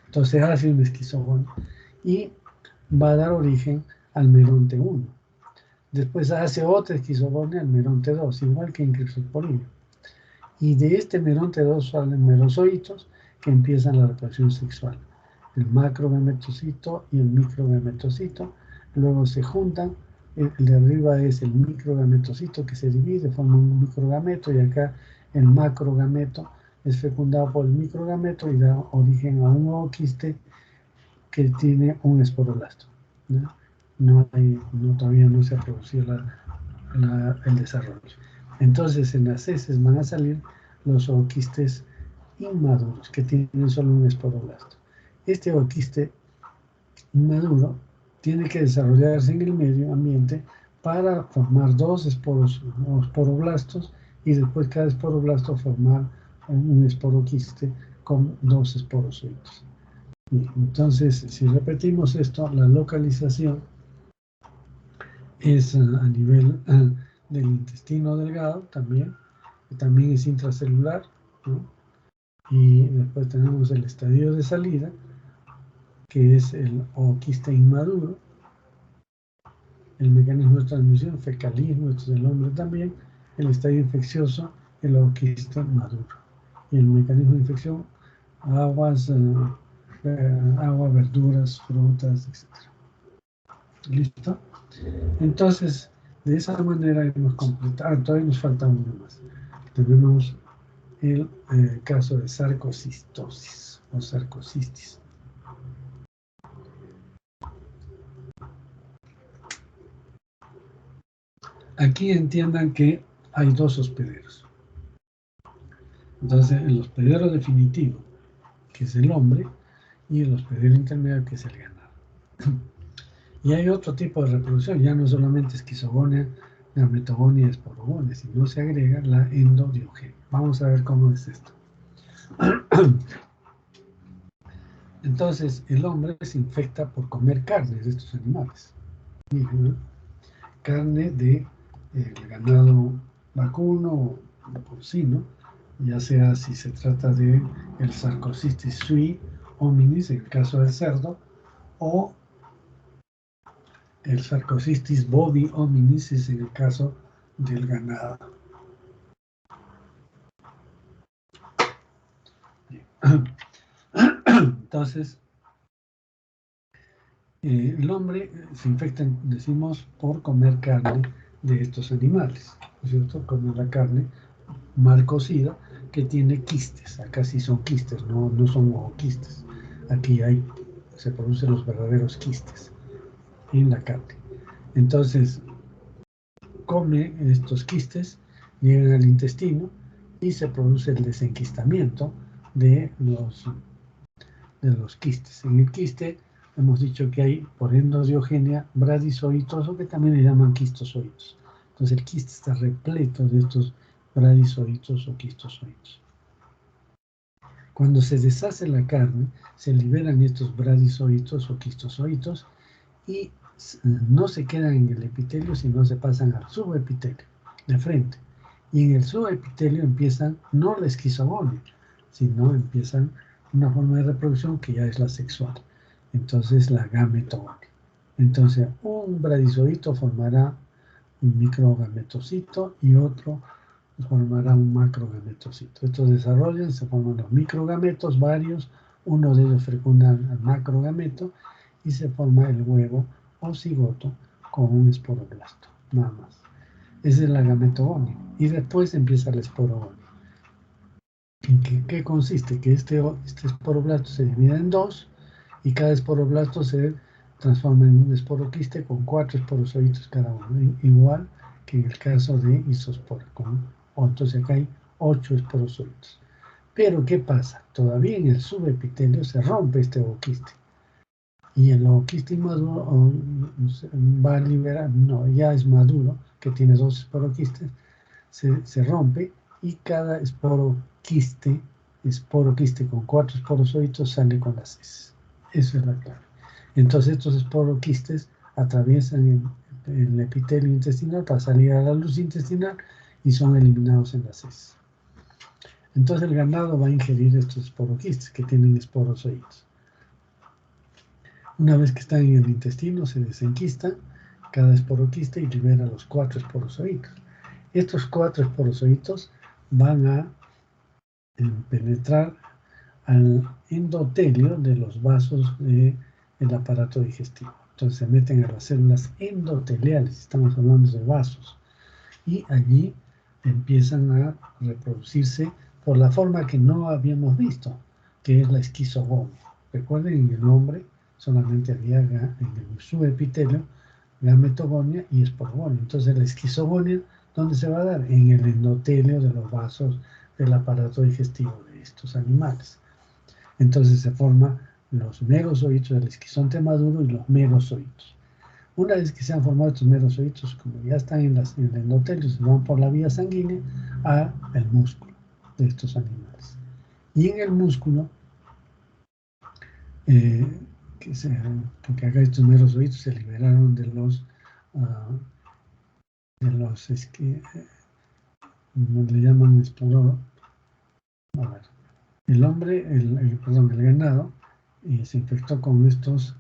Entonces hace un esquizogonia y va a dar origen al meronte 1. Después hace otra esquizogonia al meronte 2, igual que en Cryptosporidium. Y de este meronte 2 salen merozoitos que empiezan la reproducción sexual. El macrogametocito y el microgametocito. Luego se juntan. El de arriba es el microgametocito que se divide, forma un microgameto, y acá el macrogameto es fecundado por el microgameto y da origen a un ooquiste que tiene un esporoblasto, ¿no? Todavía no se ha producido el desarrollo. Entonces en las heces van a salir los ooquistes inmaduros que tienen solo un esporoblasto. Este ooquiste inmaduro tiene que desarrollarse en el medio ambiente para formar 2 esporoblastos y después cada esporoblasto formar un esporoquiste con 2 esporozoitos. Entonces, si repetimos esto, la localización es a nivel del intestino delgado también, que también es intracelular, ¿no? Y después tenemos el estadio de salida, que es el ooquiste inmaduro. El mecanismo de transmisión, fecalismo, esto es del hombre también. El estadio infeccioso, el ooquiste maduro. Y el mecanismo de infección, agua, verduras, frutas, etc. ¿Listo? Entonces, de esa manera hemos completado. Todavía nos falta uno más. Tenemos el caso de sarcocistosis o sarcocistis. Aquí entiendan que hay dos hospederos. Entonces, el hospedero definitivo, que es el hombre, y el hospedero intermedio, que es el ganado. Y hay otro tipo de reproducción, ya no solamente esquizogonia, gametogonia y esporogonia, sino se agrega la endodiogenia. Vamos a ver cómo es esto. Entonces, el hombre se infecta por comer carne de estos animales. Miren, ¿no? Carne de ganado vacuno o porcino, ya sea si se trata de el Sarcocistis sui hominis, en el caso del cerdo, o el Sarcocistis bovini hominis, es en el caso del ganado. Entonces, el hombre se infecta, decimos, por comer carne de estos animales, ¿no es cierto? Comer la carne mal cocida que tiene quistes. Acá sí son quistes, no son ooquistes. Aquí se producen los verdaderos quistes en la carne. Entonces, come estos quistes, llegan al intestino y se produce el desenquistamiento de los quistes. En el quiste hemos dicho que hay, por endodiogenia, bradizoitos, o que también le llaman quistozoitos. Entonces el quiste está repleto de estos bradizoitos o quistozoitos. Cuando se deshace la carne, se liberan estos bradizoitos o quistozoitos y no se quedan en el epitelio, sino se pasan al subepitelio, de frente. Y en el subepitelio empiezan no la esquizogonia, sino empiezan una forma de reproducción que ya es la sexual. Entonces la gametogonia. Entonces un bradizoito formará un microgametocito y otro formará un macrogametocito. Estos desarrollan, se forman los microgametos, varios, uno de ellos fecunda al macrogameto y se forma el huevo o cigoto con un esporoblasto, nada más. Esa es la gametogonia. Y después empieza la esporogonia. ¿En qué consiste? Que este esporoblasto se divide en dos y cada esporoblasto se transforma en un esporoquiste con 4 esporozoitos cada uno, igual que en el caso de isospora. Entonces acá hay 8 esporozoitos. Pero ¿qué pasa? Todavía en el subepitelio se rompe este ooquiste. Y el ooquiste inmaduro va a liberar, no, ya es maduro, que tiene 2 esporoquistes, se rompe y cada esporoquiste con 4 esporozoitos sale con las heces. Eso es la clave. Entonces estos esporoquistes atraviesan el epitelio intestinal para salir a la luz intestinal y son eliminados en las heces. Entonces el ganado va a ingerir estos esporoquistes que tienen esporozoitos. Una vez que están en el intestino se desenquista cada esporoquiste y libera los 4 esporozoitos. Estos 4 esporozoitos van a penetrar al endotelio de los vasos del aparato digestivo. Entonces se meten a las células endoteliales, estamos hablando de vasos, y allí empiezan a reproducirse por la forma que no habíamos visto, que es la esquizogonia. Recuerden, en el hombre solamente había en el subepitelio gametogonia y esporogonia. Entonces la esquizogonia, ¿dónde se va a dar? En el endotelio de los vasos del aparato digestivo de estos animales. Entonces se forman los merozoitos del esquizonte maduro y los merozoitos. Una vez que se han formado estos merozoitos, como ya están en el endotelio, se van por la vía sanguínea al músculo de estos animales. Y en el músculo, porque acá estos merozoitos se liberaron de los le llaman esporo. A ver, el hombre, el ganado, se infectó con estos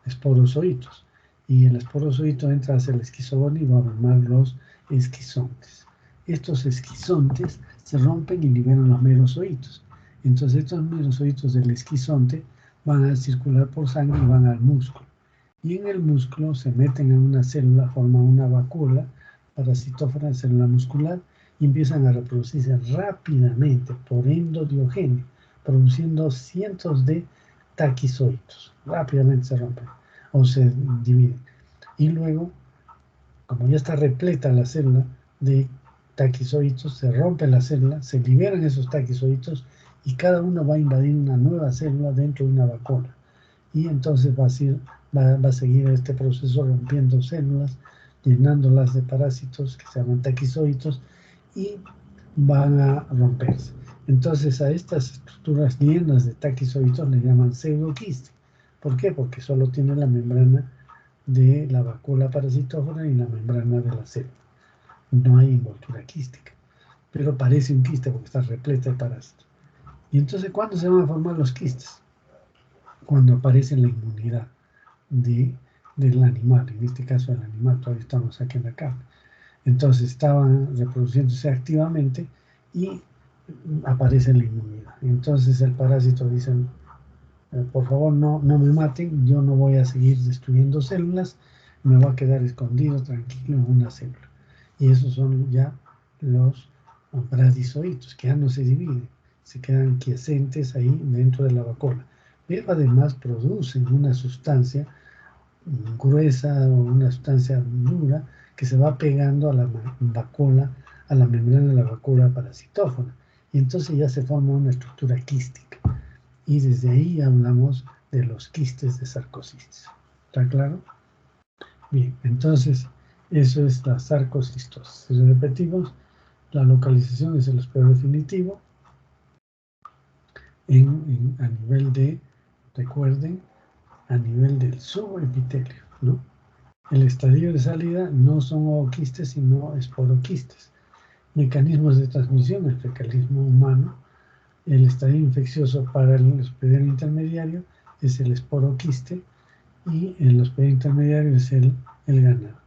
esporozoitos. Y el esporozoito entra hacia el esquizogonia y va a formar los esquizontes. Estos esquizontes se rompen y liberan los merozoitos. Entonces estos merozoitos del esquizonte van a circular por sangre y van al músculo. Y en el músculo se meten en una célula, forman una vacúola parasitófora de célula muscular y empiezan a reproducirse rápidamente por endodiogenia, produciendo cientos de taquizoitos. Rápidamente se rompen o se dividen. Y luego, como ya está repleta la célula de taquizoitos, se rompe la célula, se liberan esos taquizoitos y cada uno va a invadir una nueva célula dentro de una vacuola. Y entonces va a seguir este proceso rompiendo células, llenándolas de parásitos que se llaman taquizoitos y van a romperse. Entonces a estas estructuras llenas de taquizoitos le llaman pseudoquiste. ¿Por qué? Porque solo tiene la membrana de la vacuola parasitófora y la membrana de la célula. No hay envoltura quística, pero parece un quiste porque está repleta de parásitos. Y entonces, ¿cuándo se van a formar los quistes? Cuando aparece la inmunidad del animal, en este caso el animal, todavía estamos aquí en la carne. Entonces estaban reproduciéndose activamente y aparece la inmunidad. Entonces el parásito dice, por favor no me maten, yo no voy a seguir destruyendo células, me voy a quedar escondido, tranquilo en una célula. Y esos son ya los bradizoitos, que ya no se dividen, se quedan quiescentes ahí dentro de la vacuola. Pero además producen una sustancia gruesa o una sustancia dura que se va pegando a la vacuola, a la membrana de la vacuola parasitófona. Y entonces ya se forma una estructura quística. Y desde ahí hablamos de los quistes de sarcocistis. ¿Está claro? Bien, entonces eso es la sarcocistosis. Si repetimos, la localización es el hospedador definitivo a nivel de, recuerden, a nivel del subepitelio, ¿no? El estadio de salida no son ooquistes, sino esporoquistes. Mecanismos de transmisión, el fecalismo humano. El estadio infeccioso para el hospedero intermediario es el esporoquiste y el hospedero intermediario es el ganado.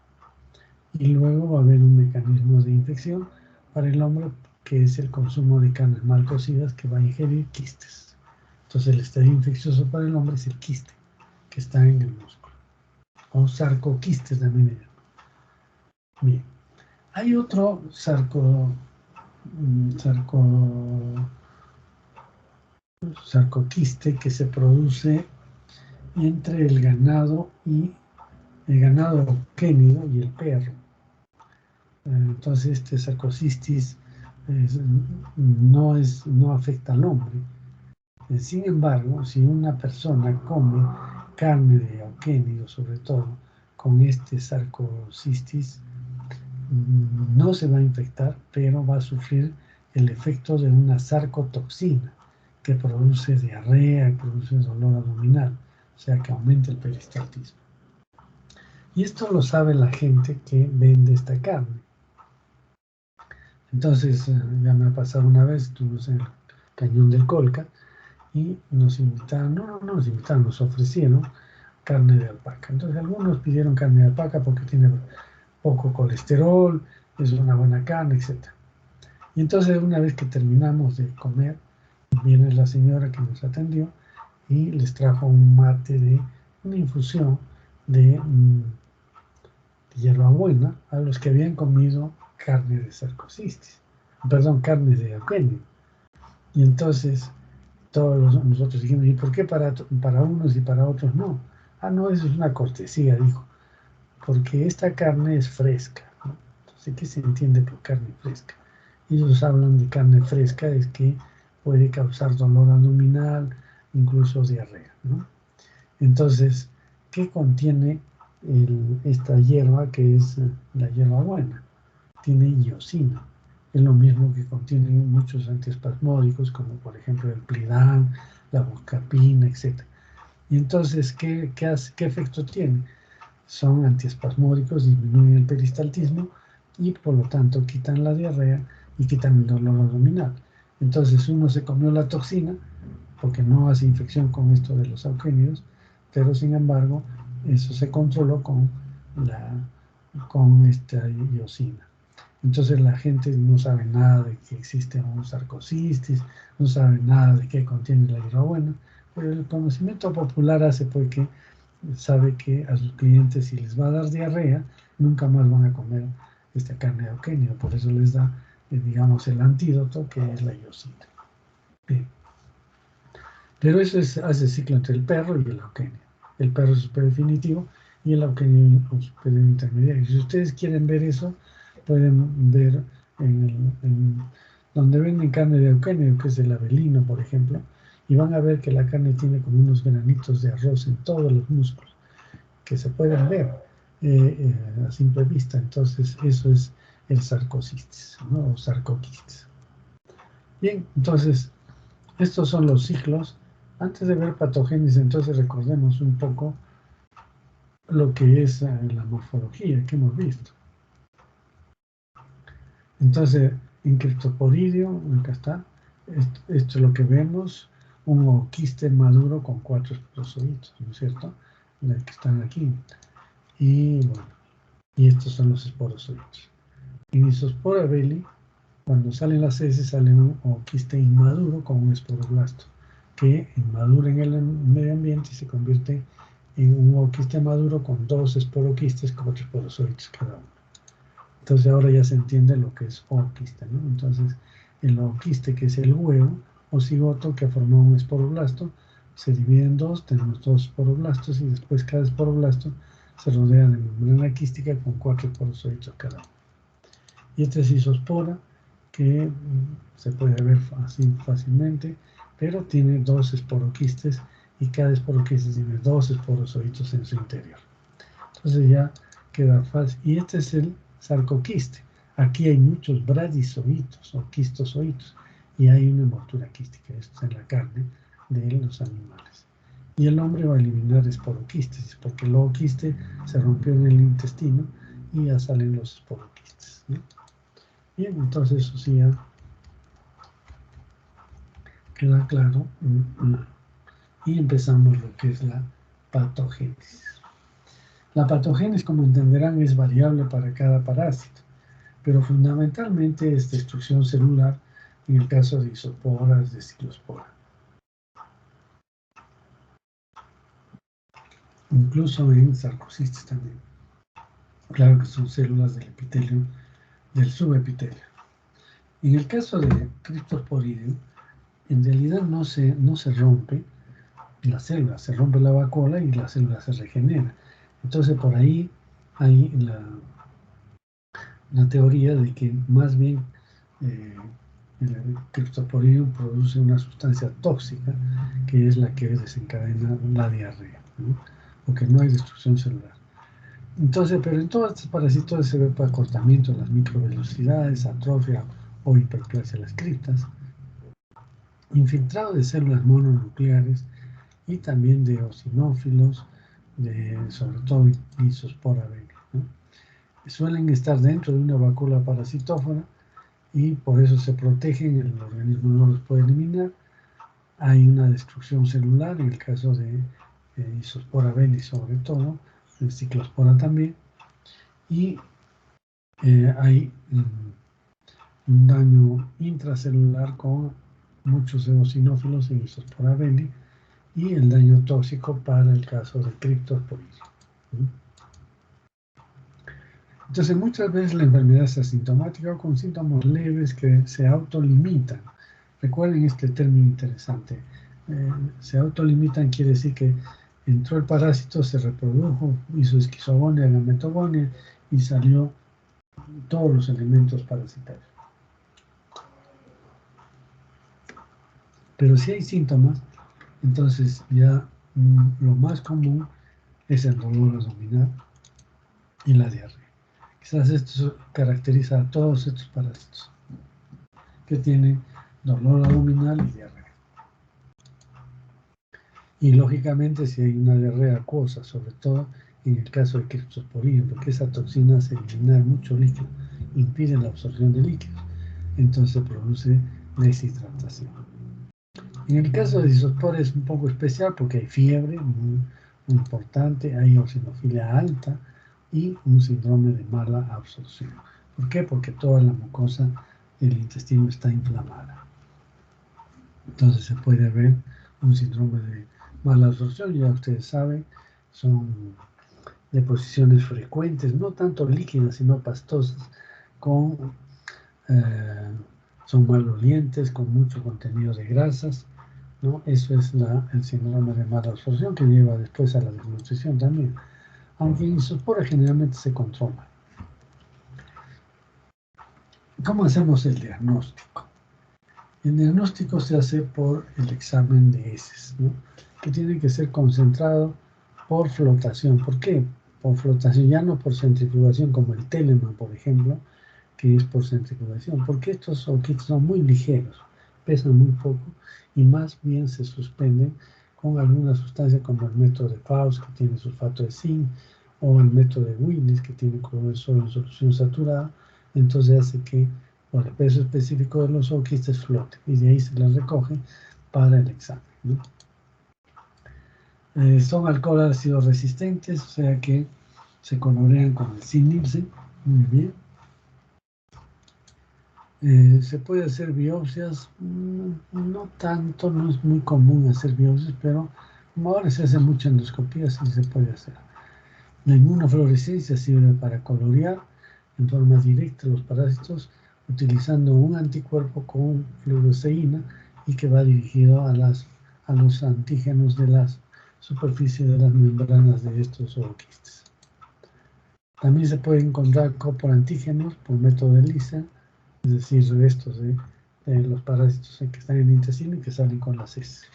Y luego va a haber un mecanismo de infección para el hombre que es el consumo de carnes mal cocidas que va a ingerir quistes. Entonces el estadio infeccioso para el hombre es el quiste que está en el músculo. O sarcoquistes también le llaman. Bien. Hay otro sarcoquiste que se produce entre el ganado auquénido y el perro. Entonces este sarcocistis no afecta al hombre. Sin embargo, si una persona come carne de auquénido, sobre todo, con este sarcocistis, no se va a infectar, pero va a sufrir el efecto de una sarcotoxina que produce diarrea, que produce dolor abdominal, o sea que aumenta el peristaltismo. Y esto lo sabe la gente que vende esta carne. Entonces, ya me ha pasado una vez, estuvimos en el Cañón del Colca y nos invitaron, nos ofrecieron carne de alpaca. Entonces, algunos pidieron carne de alpaca porque tiene poco colesterol, es una buena carne, etc. Y entonces, una vez que terminamos de comer, viene la señora que nos atendió y les trajo un mate de una infusión de hierbabuena a los que habían comido carne de sarcocistis, carne de auquénido. Y entonces todos nosotros dijimos, ¿y por qué para unos y para otros no? Ah, no, eso es una cortesía, dijo, porque esta carne es fresca, ¿no? Entonces, ¿qué se entiende por carne fresca? Ellos hablan de carne fresca, es que puede causar dolor abdominal, incluso diarrea, ¿no? Entonces, ¿qué contiene esta hierba que es la hierbabuena? Tiene iosina. Es lo mismo que contiene muchos antiespasmódicos, como por ejemplo el Plidam, la buscapina, etc. Y entonces, ¿qué efecto tiene? Son antiespasmódicos, disminuyen el peristaltismo y por lo tanto quitan la diarrea y quitan el dolor abdominal. Entonces uno se comió la toxina porque no hace infección con esto de los auquénidos, pero sin embargo eso se controló con esta iosina. Entonces la gente no sabe nada de que existe un sarcocistis, no sabe nada de qué contiene la hierbabuena, pero el conocimiento popular hace porque sabe que a sus clientes si les va a dar diarrea, nunca más van a comer esta carne de auquénido, por eso les da digamos, el antídoto, que es la iosina. Bien. Pero eso hace ciclo entre el perro y el auquenio. El perro es super definitivo y el auquenio es super intermediario. Si ustedes quieren ver eso, pueden ver donde venden carne de auquenio, que es el abelino, por ejemplo, y van a ver que la carne tiene como unos granitos de arroz en todos los músculos, que se pueden ver a simple vista. Entonces, eso es el sarcocistis, ¿no? O sarcoquistis. Bien, entonces, estos son los ciclos. Antes de ver patogénesis, entonces recordemos un poco lo que es la morfología que hemos visto. Entonces, en Cryptoporidium, acá está, esto es lo que vemos, un ooquiste maduro con 4 esporozoitos, ¿no es cierto? Que están aquí. Y bueno, y estos son los esporozoitos. En Isospora belli, cuando salen las heces, sale un ooquiste inmaduro con un esporoblasto, que inmadura en el medio ambiente y se convierte en un ooquiste maduro con 2 esporoquistes con 4 esporozoitos cada uno. Entonces ahora ya se entiende lo que es ooquiste, ¿no? Entonces el ooquiste, que es el huevo o cigoto que ha formado un esporoblasto, se divide en dos, tenemos 2 esporoblastos y después cada esporoblasto se rodea de membrana quística con 4 esporozoitos cada uno. Y esta es isospora, que se puede ver así fácilmente, pero tiene 2 esporoquistes y cada esporoquiste tiene 2 esporozoitos en su interior. Entonces ya queda fácil. Y este es el sarcoquiste. Aquí hay muchos bradizoitos o quistozoitos y hay una envoltura quística. Esto es en la carne de los animales. Y el hombre va a eliminar esporoquistes porque el ooquiste se rompió en el intestino y ya salen los esporoquistes, ¿no? Bien, entonces eso sí ya queda claro. Y empezamos lo que es la patogénesis. La patogénesis, como entenderán, es variable para cada parásito, pero fundamentalmente es destrucción celular en el caso de isoporas, de ciclospora. Incluso en sarcocistis también. Claro que son células del epitelio, del subepitelio. En el caso de Cryptosporidium, en realidad no se rompe la célula, se rompe la vacuola y la célula se regenera. Entonces por ahí hay la teoría de que más bien el Cryptosporidium produce una sustancia tóxica que es la que desencadena la diarrea, ¿no? Porque no hay destrucción celular. Entonces, pero en todos estos parásitos se ve acortamiento de las microvelocidades, atrofia o hiperplasia de las criptas, infiltrado de células mononucleares y también de eosinófilos, sobre todo Isospora belli, ¿no? Suelen estar dentro de una vacuola parasitófora y por eso se protegen, el organismo no los puede eliminar. Hay una destrucción celular en el caso de Isospora belli sobre todo, el ciclospora también, y hay un daño intracelular con muchos eosinófilos en Isospora belli y el daño tóxico para el caso de Cryptosporidium. Entonces muchas veces la enfermedad es asintomática o con síntomas leves que se autolimitan. Recuerden este término interesante. Se autolimitan quiere decir que entró el parásito, se reprodujo, hizo esquizogonia, gametogonia y salió todos los elementos parasitarios. Pero si hay síntomas, entonces ya lo más común es el dolor abdominal y la diarrea. Quizás esto caracteriza a todos estos parásitos que tienen dolor abdominal y diarrea. Y lógicamente si hay una diarrea acuosa, sobre todo en el caso de Cryptosporidium, porque esa toxina hace eliminar mucho líquido, impide la absorción de líquidos, entonces produce deshidratación. En el caso de Isospora es un poco especial porque hay fiebre muy importante, hay eosinofilia alta y un síndrome de mala absorción. ¿Por qué? Porque toda la mucosa del intestino está inflamada. Entonces se puede ver un síndrome de mala absorción, ya ustedes saben, son deposiciones frecuentes, no tanto líquidas, sino pastosas, con son malolientes, con mucho contenido de grasas, ¿no? Eso es el síndrome de mala absorción que lleva después a la desnutrición también, aunque en isospora generalmente se controla. ¿Cómo hacemos el diagnóstico? El diagnóstico se hace por el examen de heces, ¿no? Que tiene que ser concentrado por flotación. ¿Por qué? Por flotación, ya no por centrifugación como el Telemann, por ejemplo, que es por centrifugación, porque estos ooquitos son muy ligeros, pesan muy poco y más bien se suspenden con alguna sustancia como el método de Faust, que tiene sulfato de zinc, o el método de Willis, que tiene cloruro de sodio en solución saturada. Entonces hace que por el peso específico de los ooquistes flote y de ahí se les recoge para el examen, ¿no? Son alcohol ácido resistentes, o sea que se colorean con el Sin-Nielsen. Muy bien. Se puede hacer biopsias, no tanto, no es muy común hacer biopsias, pero como ahora se hace mucha endoscopía, sí se puede hacer. La inmunofluorescencia sirve para colorear en forma directa los parásitos utilizando un anticuerpo con fluoresceína y que va dirigido a los antígenos de las superficies de las membranas de estos ooquistes. También se puede encontrar copoantígenos por método de ELISA, es decir, restos de los parásitos que están en el intestino y que salen con las heces.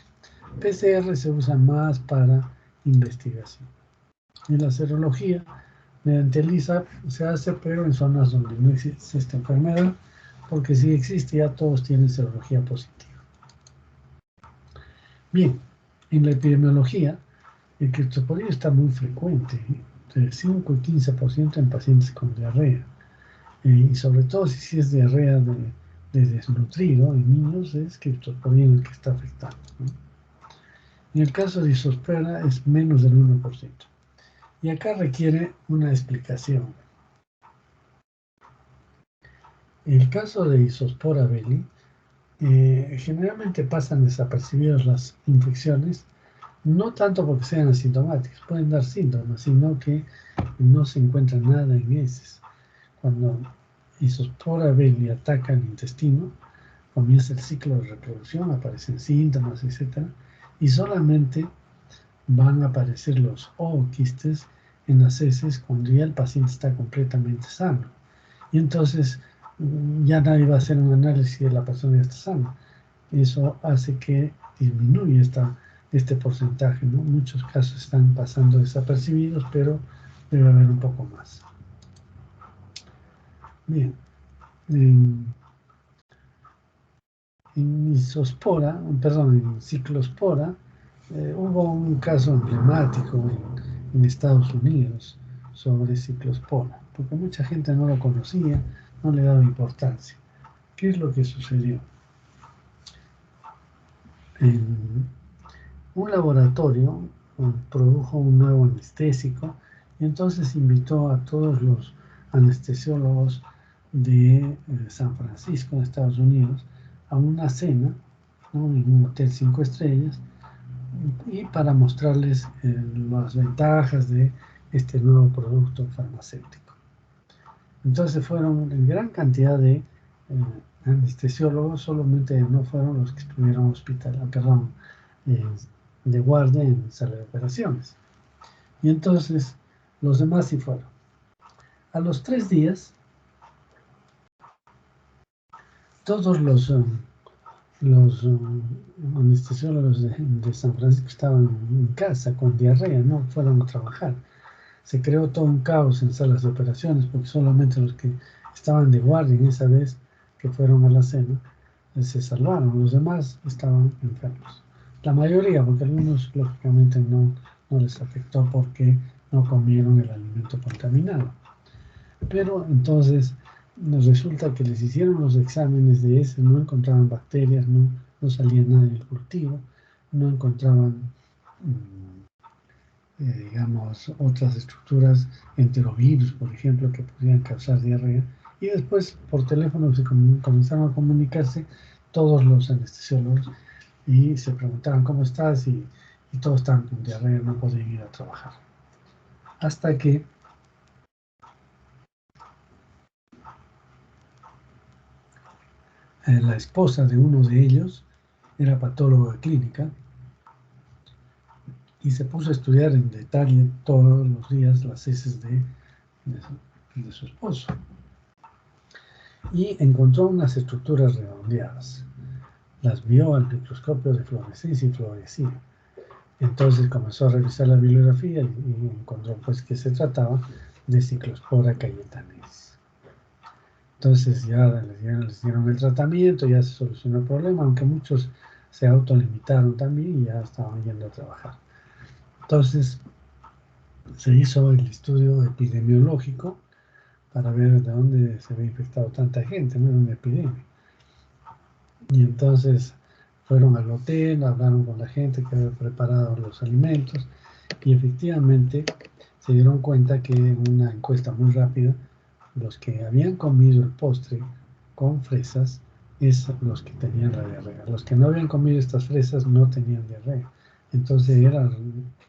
PCR se usa más para investigación. En la serología, mediante ELISA se hace, pero en zonas donde no existe esta enfermedad, porque si existe ya todos tienen serología positiva. Bien, en la epidemiología, el criptosporino está muy frecuente, de 5 y 15% en pacientes con diarrea. Y sobre todo si es diarrea de desnutrido en niños, es criptosporino el que está afectando, ¿no? En el caso de isospora es menos del 1%. Y acá requiere una explicación. En el caso de Isospora belli, generalmente pasan desapercibidas las infecciones, no tanto porque sean asintomáticas, pueden dar síntomas, sino que no se encuentra nada en heces. Cuando Isospora belli ataca el intestino, comienza el ciclo de reproducción, aparecen síntomas, etc. Y solamente van a aparecer los ooquistes en las heces cuando ya el paciente está completamente sano. Y entonces ya nadie va a hacer un análisis de la persona ya está sana. Eso hace que disminuya este porcentaje, ¿no? Muchos casos están pasando desapercibidos, pero debe haber un poco más. Bien. En isospora, perdón, en ciclospora, hubo un caso emblemático en Estados Unidos sobre ciclospora, porque mucha gente no lo conocía, no le daba importancia. ¿Qué es lo que sucedió? Un laboratorio produjo un nuevo anestésico y entonces invitó a todos los anestesiólogos de San Francisco, de Estados Unidos, a una cena, ¿no?, en un hotel 5 estrellas, y para mostrarles las ventajas de este nuevo producto farmacéutico. Entonces fueron en gran cantidad de anestesiólogos, solamente no fueron los que estuvieron de guardia en sala de operaciones. Y entonces los demás sí fueron. A los 3 días, todos los anestesiólogos de San Francisco estaban en casa con diarrea, no fueron a trabajar. Se creó todo un caos en salas de operaciones porque solamente los que estaban de guardia en esa vez que fueron a la cena se salvaron, los demás estaban enfermos. La mayoría, porque algunos lógicamente no les afectó porque no comieron el alimento contaminado. Pero entonces resulta que les hicieron los exámenes de heces, no encontraban bacterias, no salía nada en el cultivo, no encontraban digamos, otras estructuras, enterovirus, por ejemplo, que podrían causar diarrea. Y después, por teléfono, se comenzaron a comunicarse todos los anestesiólogos y se preguntaban cómo estás y todos estaban con diarrea, no podían ir a trabajar. Hasta que la esposa de uno de ellos era patóloga clínica y se puso a estudiar en detalle todos los días las heces de su esposo. Y encontró unas estructuras redondeadas. Las vio al microscopio de fluorescencia y florecía. Entonces comenzó a revisar la bibliografía y encontró pues que se trataba de Cyclospora cayetanensis. Entonces ya les dieron el tratamiento, ya se solucionó el problema, aunque muchos se autolimitaron también y ya estaban yendo a trabajar. Entonces se hizo el estudio epidemiológico para ver de dónde se había infectado tanta gente, no era una epidemia. Y entonces fueron al hotel, hablaron con la gente que había preparado los alimentos y efectivamente se dieron cuenta que en una encuesta muy rápida, los que habían comido el postre con fresas es los que tenían la diarrea. Los que no habían comido estas fresas no tenían diarrea. Entonces eran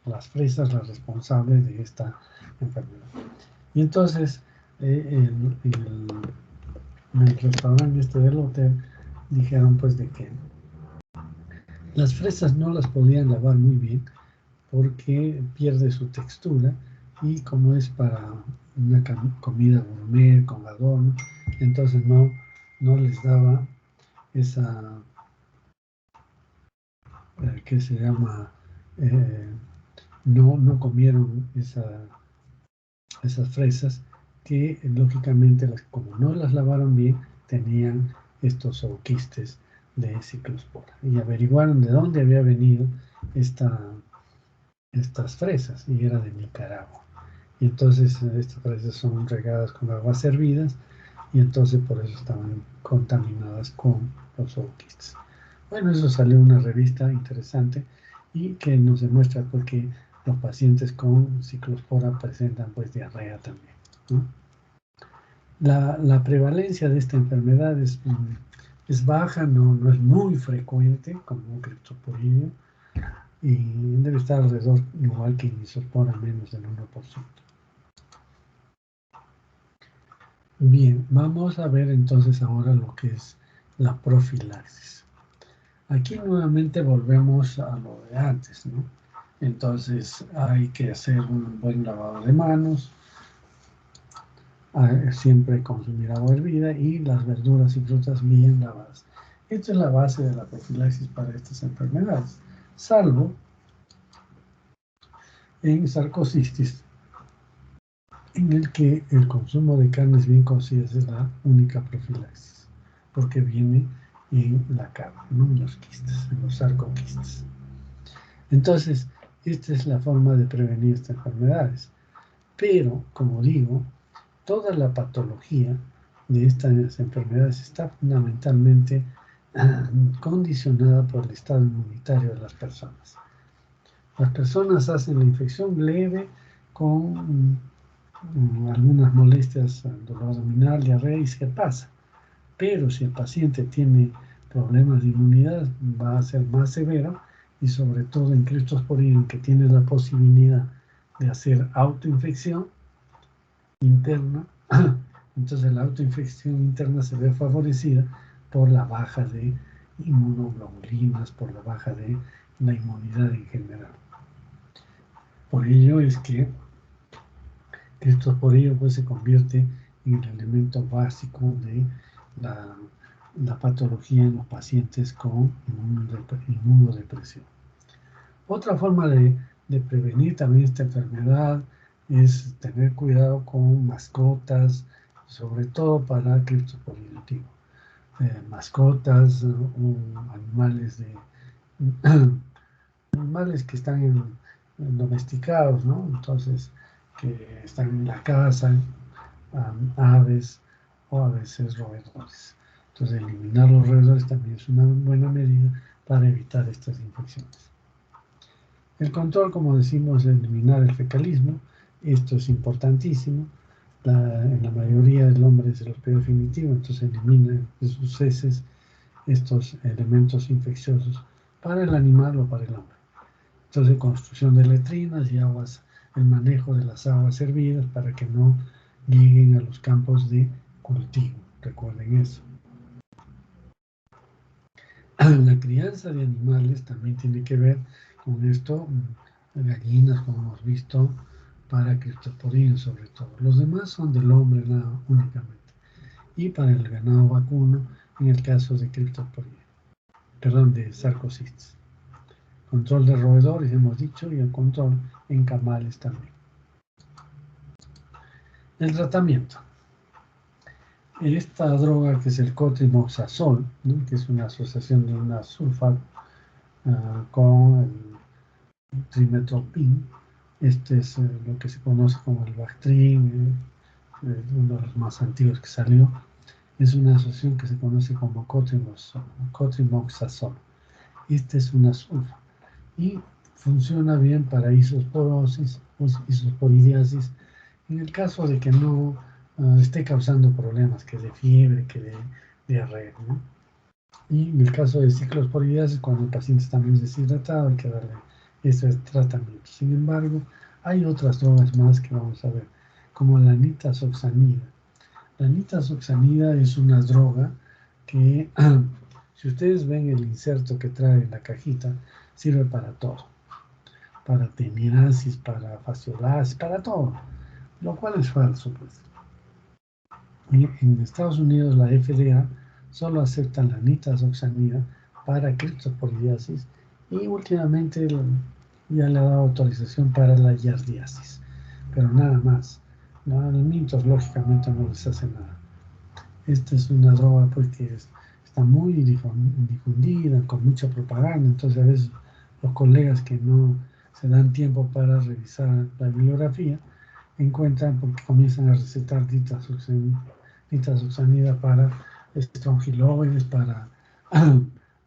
las fresas las responsables de esta enfermedad. Y entonces en el restaurante del hotel dijeron pues de que las fresas no las podían lavar muy bien porque pierde su textura y como es para una comida gourmet con adorno, entonces no les daba esa, ¿qué se llama? No comieron esas fresas que lógicamente como no las lavaron bien tenían estos zooquistes de Cyclospora y averiguaron de dónde había venido estas fresas y era de Nicaragua. Y entonces estas fresas son regadas con aguas hervidas y entonces por eso estaban contaminadas con los zooquistes. Bueno, eso salió en una revista interesante y que nos demuestra pues, que los pacientes con Cyclospora presentan pues diarrea también, ¿no? La prevalencia de esta enfermedad es baja, no es muy frecuente como un criptosporidio y debe estar alrededor, igual que Isospora, menos del 1%. Bien, vamos a ver entonces ahora lo que es la profilaxis. Aquí nuevamente volvemos a lo de antes, ¿no? Entonces hay que hacer un buen lavado de manos, siempre consumir agua hervida y las verduras y frutas bien lavadas. Esta es la base de la profilaxis para estas enfermedades, salvo en sarcocistis, en el que el consumo de carnes bien cocidas es la única profilaxis, porque viene en la carne, ¿no? En los quistes, en los sarcoquistes. Entonces, esta es la forma de prevenir estas enfermedades. Pero, como digo, toda la patología de estas enfermedades está fundamentalmente condicionada por el estado inmunitario de las personas. Las personas hacen la infección leve con algunas molestias, dolor abdominal, diarrea y se pasa. Pero si el paciente tiene problemas de inmunidad, va a ser más severo y sobre todo en criptosporidium, que tiene la posibilidad de hacer autoinfección interna, entonces la autoinfección interna se ve favorecida por la baja de inmunoglobulinas, por la baja de la inmunidad en general. Por ello es que criptosporidium pues se convierte en el elemento básico de la patología en los pacientes con inmunodepresión. Otra forma de prevenir también esta enfermedad es tener cuidado con mascotas, sobre todo para criptosporidium. Mascotas o animales que están domesticados, ¿no? Entonces, que están en la casa, aves o a veces roedores. Entonces, eliminar los roedores también es una buena medida para evitar estas infecciones. El control, como decimos, es eliminar el fecalismo. Esto es importantísimo. En la mayoría del hombre es el hospedero definitivo, entonces elimina de sus heces estos elementos infecciosos para el animal o para el hombre. Entonces, construcción de letrinas y aguas, el manejo de las aguas hervidas para que no lleguen a los campos de cultivo. Recuerden eso. La crianza de animales también tiene que ver con esto, gallinas, como hemos visto, para criptosporidium sobre todo. Los demás son del hombre nada, únicamente. Y para el ganado vacuno, en el caso de criptosporidium, perdón, de sarcocistas. Control de roedores, hemos dicho, y el control en camales también. El tratamiento. Esta droga que es el cotrimoxazol, ¿no?, que es una asociación de una sulfato con el trimetopin. Este es lo que se conoce como el Bactrim, uno de los más antiguos que salió. Es una asociación que se conoce como cotrimoxazol. Este es una sulfa y funciona bien para isosporosis, isosporidiasis, en el caso de que no esté causando problemas, que de fiebre, que de diarrea, ¿no? Y en el caso de ciclosporidiasis, cuando el paciente está muy deshidratado, hay que darle ese tratamiento. Sin embargo, hay otras drogas más que vamos a ver, como la nitazoxanida. La nitazoxanida es una droga que, si ustedes ven el inserto que trae en la cajita, sirve para todo. Para tendinitis, para fasciolasis, para todo. Lo cual es falso, pues. Y en Estados Unidos la FDA solo acepta la nitazoxanida para criptosporidiasis y últimamente ya le ha dado autorización para la yardiasis, pero nada más. No, a los mitos lógicamente no les hace nada. Esta es una droga pues que está muy difundida, con mucha propaganda, entonces a veces los colegas que no se dan tiempo para revisar la bibliografía encuentran porque comienzan a recetar nitazoxanida para estrongiloides, para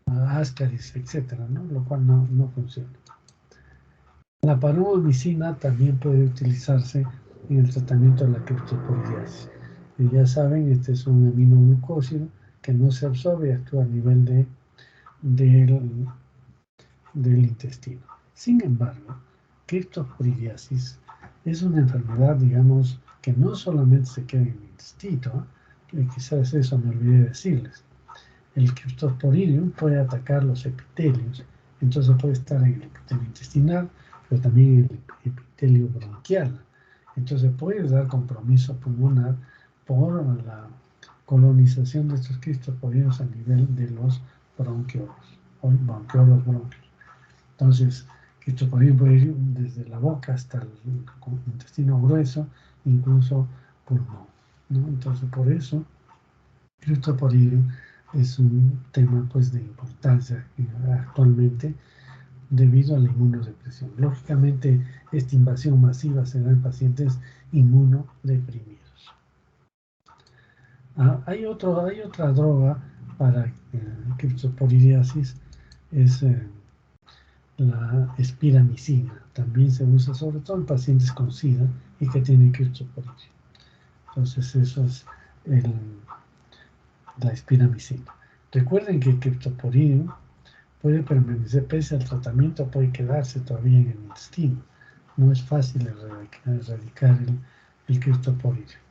ascaris, etcétera, ¿no? Lo cual no funciona. La paromomicina también puede utilizarse en el tratamiento de la criptosporidiasis. Y ya saben, este es un aminoglucósido que no se absorbe y actúa a nivel del intestino. Sin embargo, criptosporidiasis es una enfermedad, digamos, que no solamente se queda en el intestino, quizás eso me olvidé decirles. El criptosporidium puede atacar los epitelios, entonces puede estar en el epitelio intestinal, pero también en el epitelio bronquial. Entonces puede dar compromiso pulmonar por la colonización de estos criptosporidiums a nivel de los bronquiolos bronquios. Entonces, criptosporidium puede ir desde la boca hasta el intestino grueso, incluso pulmón, ¿no? Entonces, por eso, criptosporidium es un tema pues de importancia actualmente debido a la inmunodepresión. Lógicamente, esta invasión masiva se da en pacientes inmunodeprimidos. Hay otra droga para criptosporidiasis, es la espiramicina. También se usa sobre todo en pacientes con SIDA y que tienen criptosporidium. Entonces, eso es la espiramicina. Recuerden que el criptosporidium puede permanecer pese al tratamiento, puede quedarse todavía en el intestino. No es fácil erradicar el criptosporidium.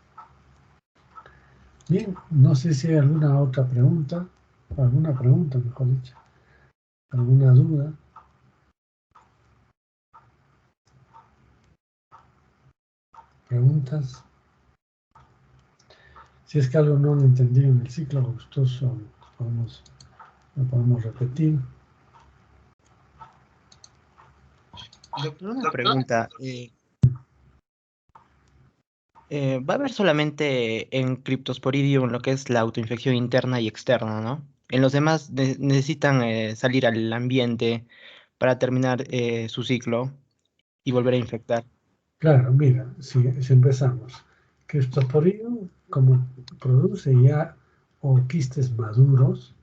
Bien, no sé si hay alguna otra pregunta, mejor dicho, alguna duda. Preguntas. Si es que algo no lo entendí en el ciclo gustoso, lo podemos repetir. Doctor, una pregunta. Va a haber solamente en criptosporidium lo que es la autoinfección interna y externa, ¿no? En los demás necesitan salir al ambiente para terminar su ciclo y volver a infectar. Claro, mira, si empezamos, criptosporidium, como produce ya ooquistes maduros,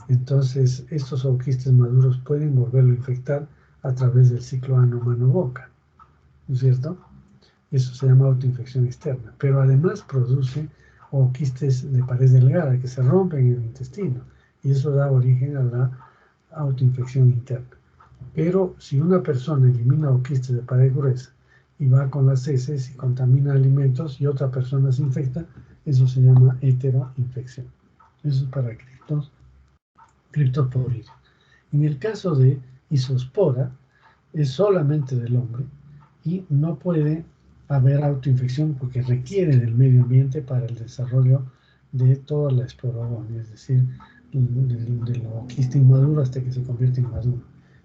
entonces estos ooquistes maduros pueden volverlo a infectar a través del ciclo ano-mano-boca, ¿no es cierto? Eso se llama autoinfección externa, pero además produce ooquistes de pared delgada que se rompen en el intestino y eso da origen a la autoinfección interna. Pero si una persona elimina ooquistes de pared gruesa y va con las heces y contamina alimentos y otra persona se infecta, eso se llama heteroinfección. Eso es para Cryptosporidium. En el caso de isospora, es solamente del hombre y no puede haber autoinfección porque requiere del medio ambiente para el desarrollo de toda la esporogonia, es decir, de lo quiste inmaduro hasta que se convierte en maduro.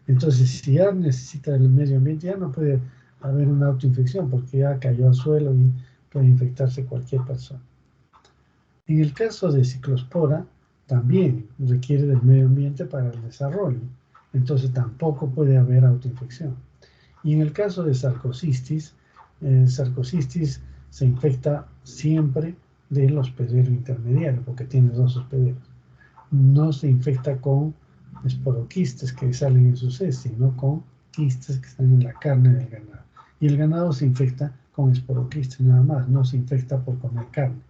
Entonces, si ya necesita del medio ambiente, ya no puede haber una autoinfección porque ya cayó al suelo y puede infectarse cualquier persona. En el caso de ciclospora, también requiere del medio ambiente para el desarrollo, entonces tampoco puede haber autoinfección. Y en el caso de sarcocistis, se infecta siempre del hospedero intermediario, porque tiene dos hospederos. No se infecta con esporoquistes que salen en sus heces, sino con quistes que están en la carne del ganado. Y el ganado se infecta con esporoquistes nada más, no se infecta por comer carne.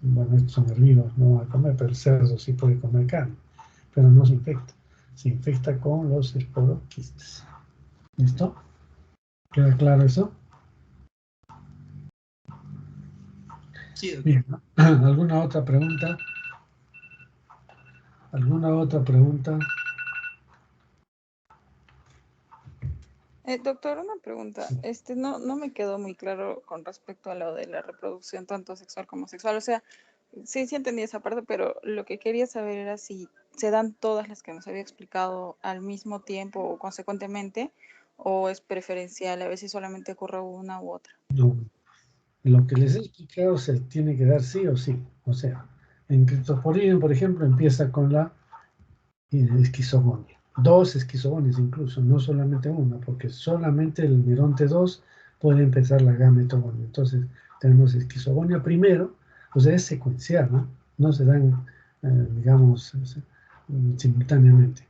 Bueno, estos son herbívoros, no van a comer, pero el cerdo sí puede comer carne, pero no se infecta. Se infecta con los esporoquistes. ¿Listo? ¿Queda claro eso? Sí, doctor. Bien. ¿Alguna otra pregunta? ¿Alguna otra pregunta? Doctor, una pregunta. No me quedó muy claro con respecto a lo de la reproducción, tanto sexual como sexual. O sea, sí entendí esa parte, pero lo que quería saber era si se dan todas las que nos había explicado al mismo tiempo o consecuentemente, o es preferencial, a veces solamente ocurre una u otra. No. Lo que les he explicado se tiene que dar sí o sí. O sea, en Cryptosporidium, por ejemplo, empieza con la esquizogonia. Dos esquizogonias incluso, no solamente una, porque solamente el Meronte 2 puede empezar la gametogonia. Entonces, tenemos esquizogonia primero, o sea, es secuencial, ¿no? No se dan, digamos, simultáneamente,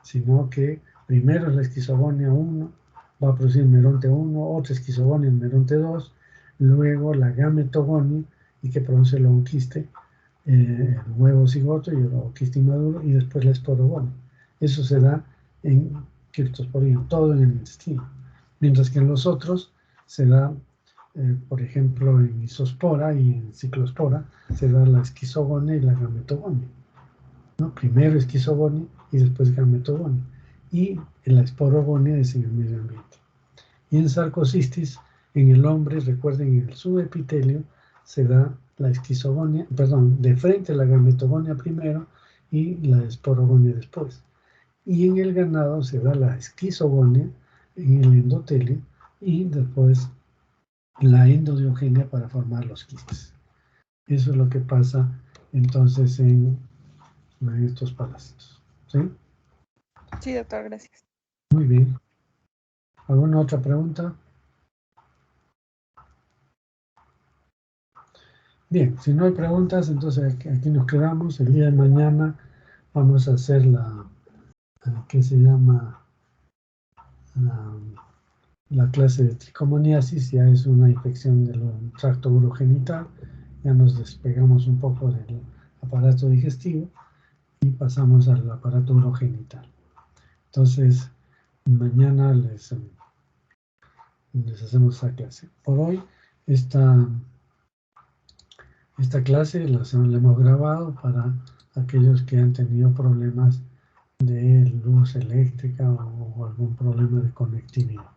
sino que primero es la esquizogonia 1, va a producir Meronte 1, otra esquizogonia en Meronte 2, luego la gametogonia, y que produce el ooquiste, el huevo cigoto y el ooquiste inmaduro, y después la esporogonia. Eso se da en Cryptosporidium, todo en el intestino. Mientras que en los otros se da, por ejemplo, en isospora y en ciclospora, se da la esquizogonia y la gametogonia, ¿no? Primero esquizogonia y después gametogonia. Y la esporogonia es en el medio ambiente. Y en sarcocistis, en el hombre, recuerden, en el subepitelio se da la esquizogonia, perdón, de frente la gametogonia primero y la esporogonia después. Y en el ganado se da la esquizogonia en el endotelio y después la endodiogenia para formar los quistes. Eso es lo que pasa entonces en estos parásitos. ¿Sí? Sí, doctor, gracias. Muy bien. ¿Alguna otra pregunta? Bien, si no hay preguntas, entonces aquí nos quedamos. El día de mañana vamos a hacer ¿qué se llama? La clase de tricomoniasis, ya es una infección del tracto urogenital. Ya nos despegamos un poco del aparato digestivo y pasamos al aparato urogenital. Entonces, mañana les hacemos esa clase. Por hoy, esta clase la hemos grabado para aquellos que han tenido problemas de luz eléctrica o algún problema de conectividad.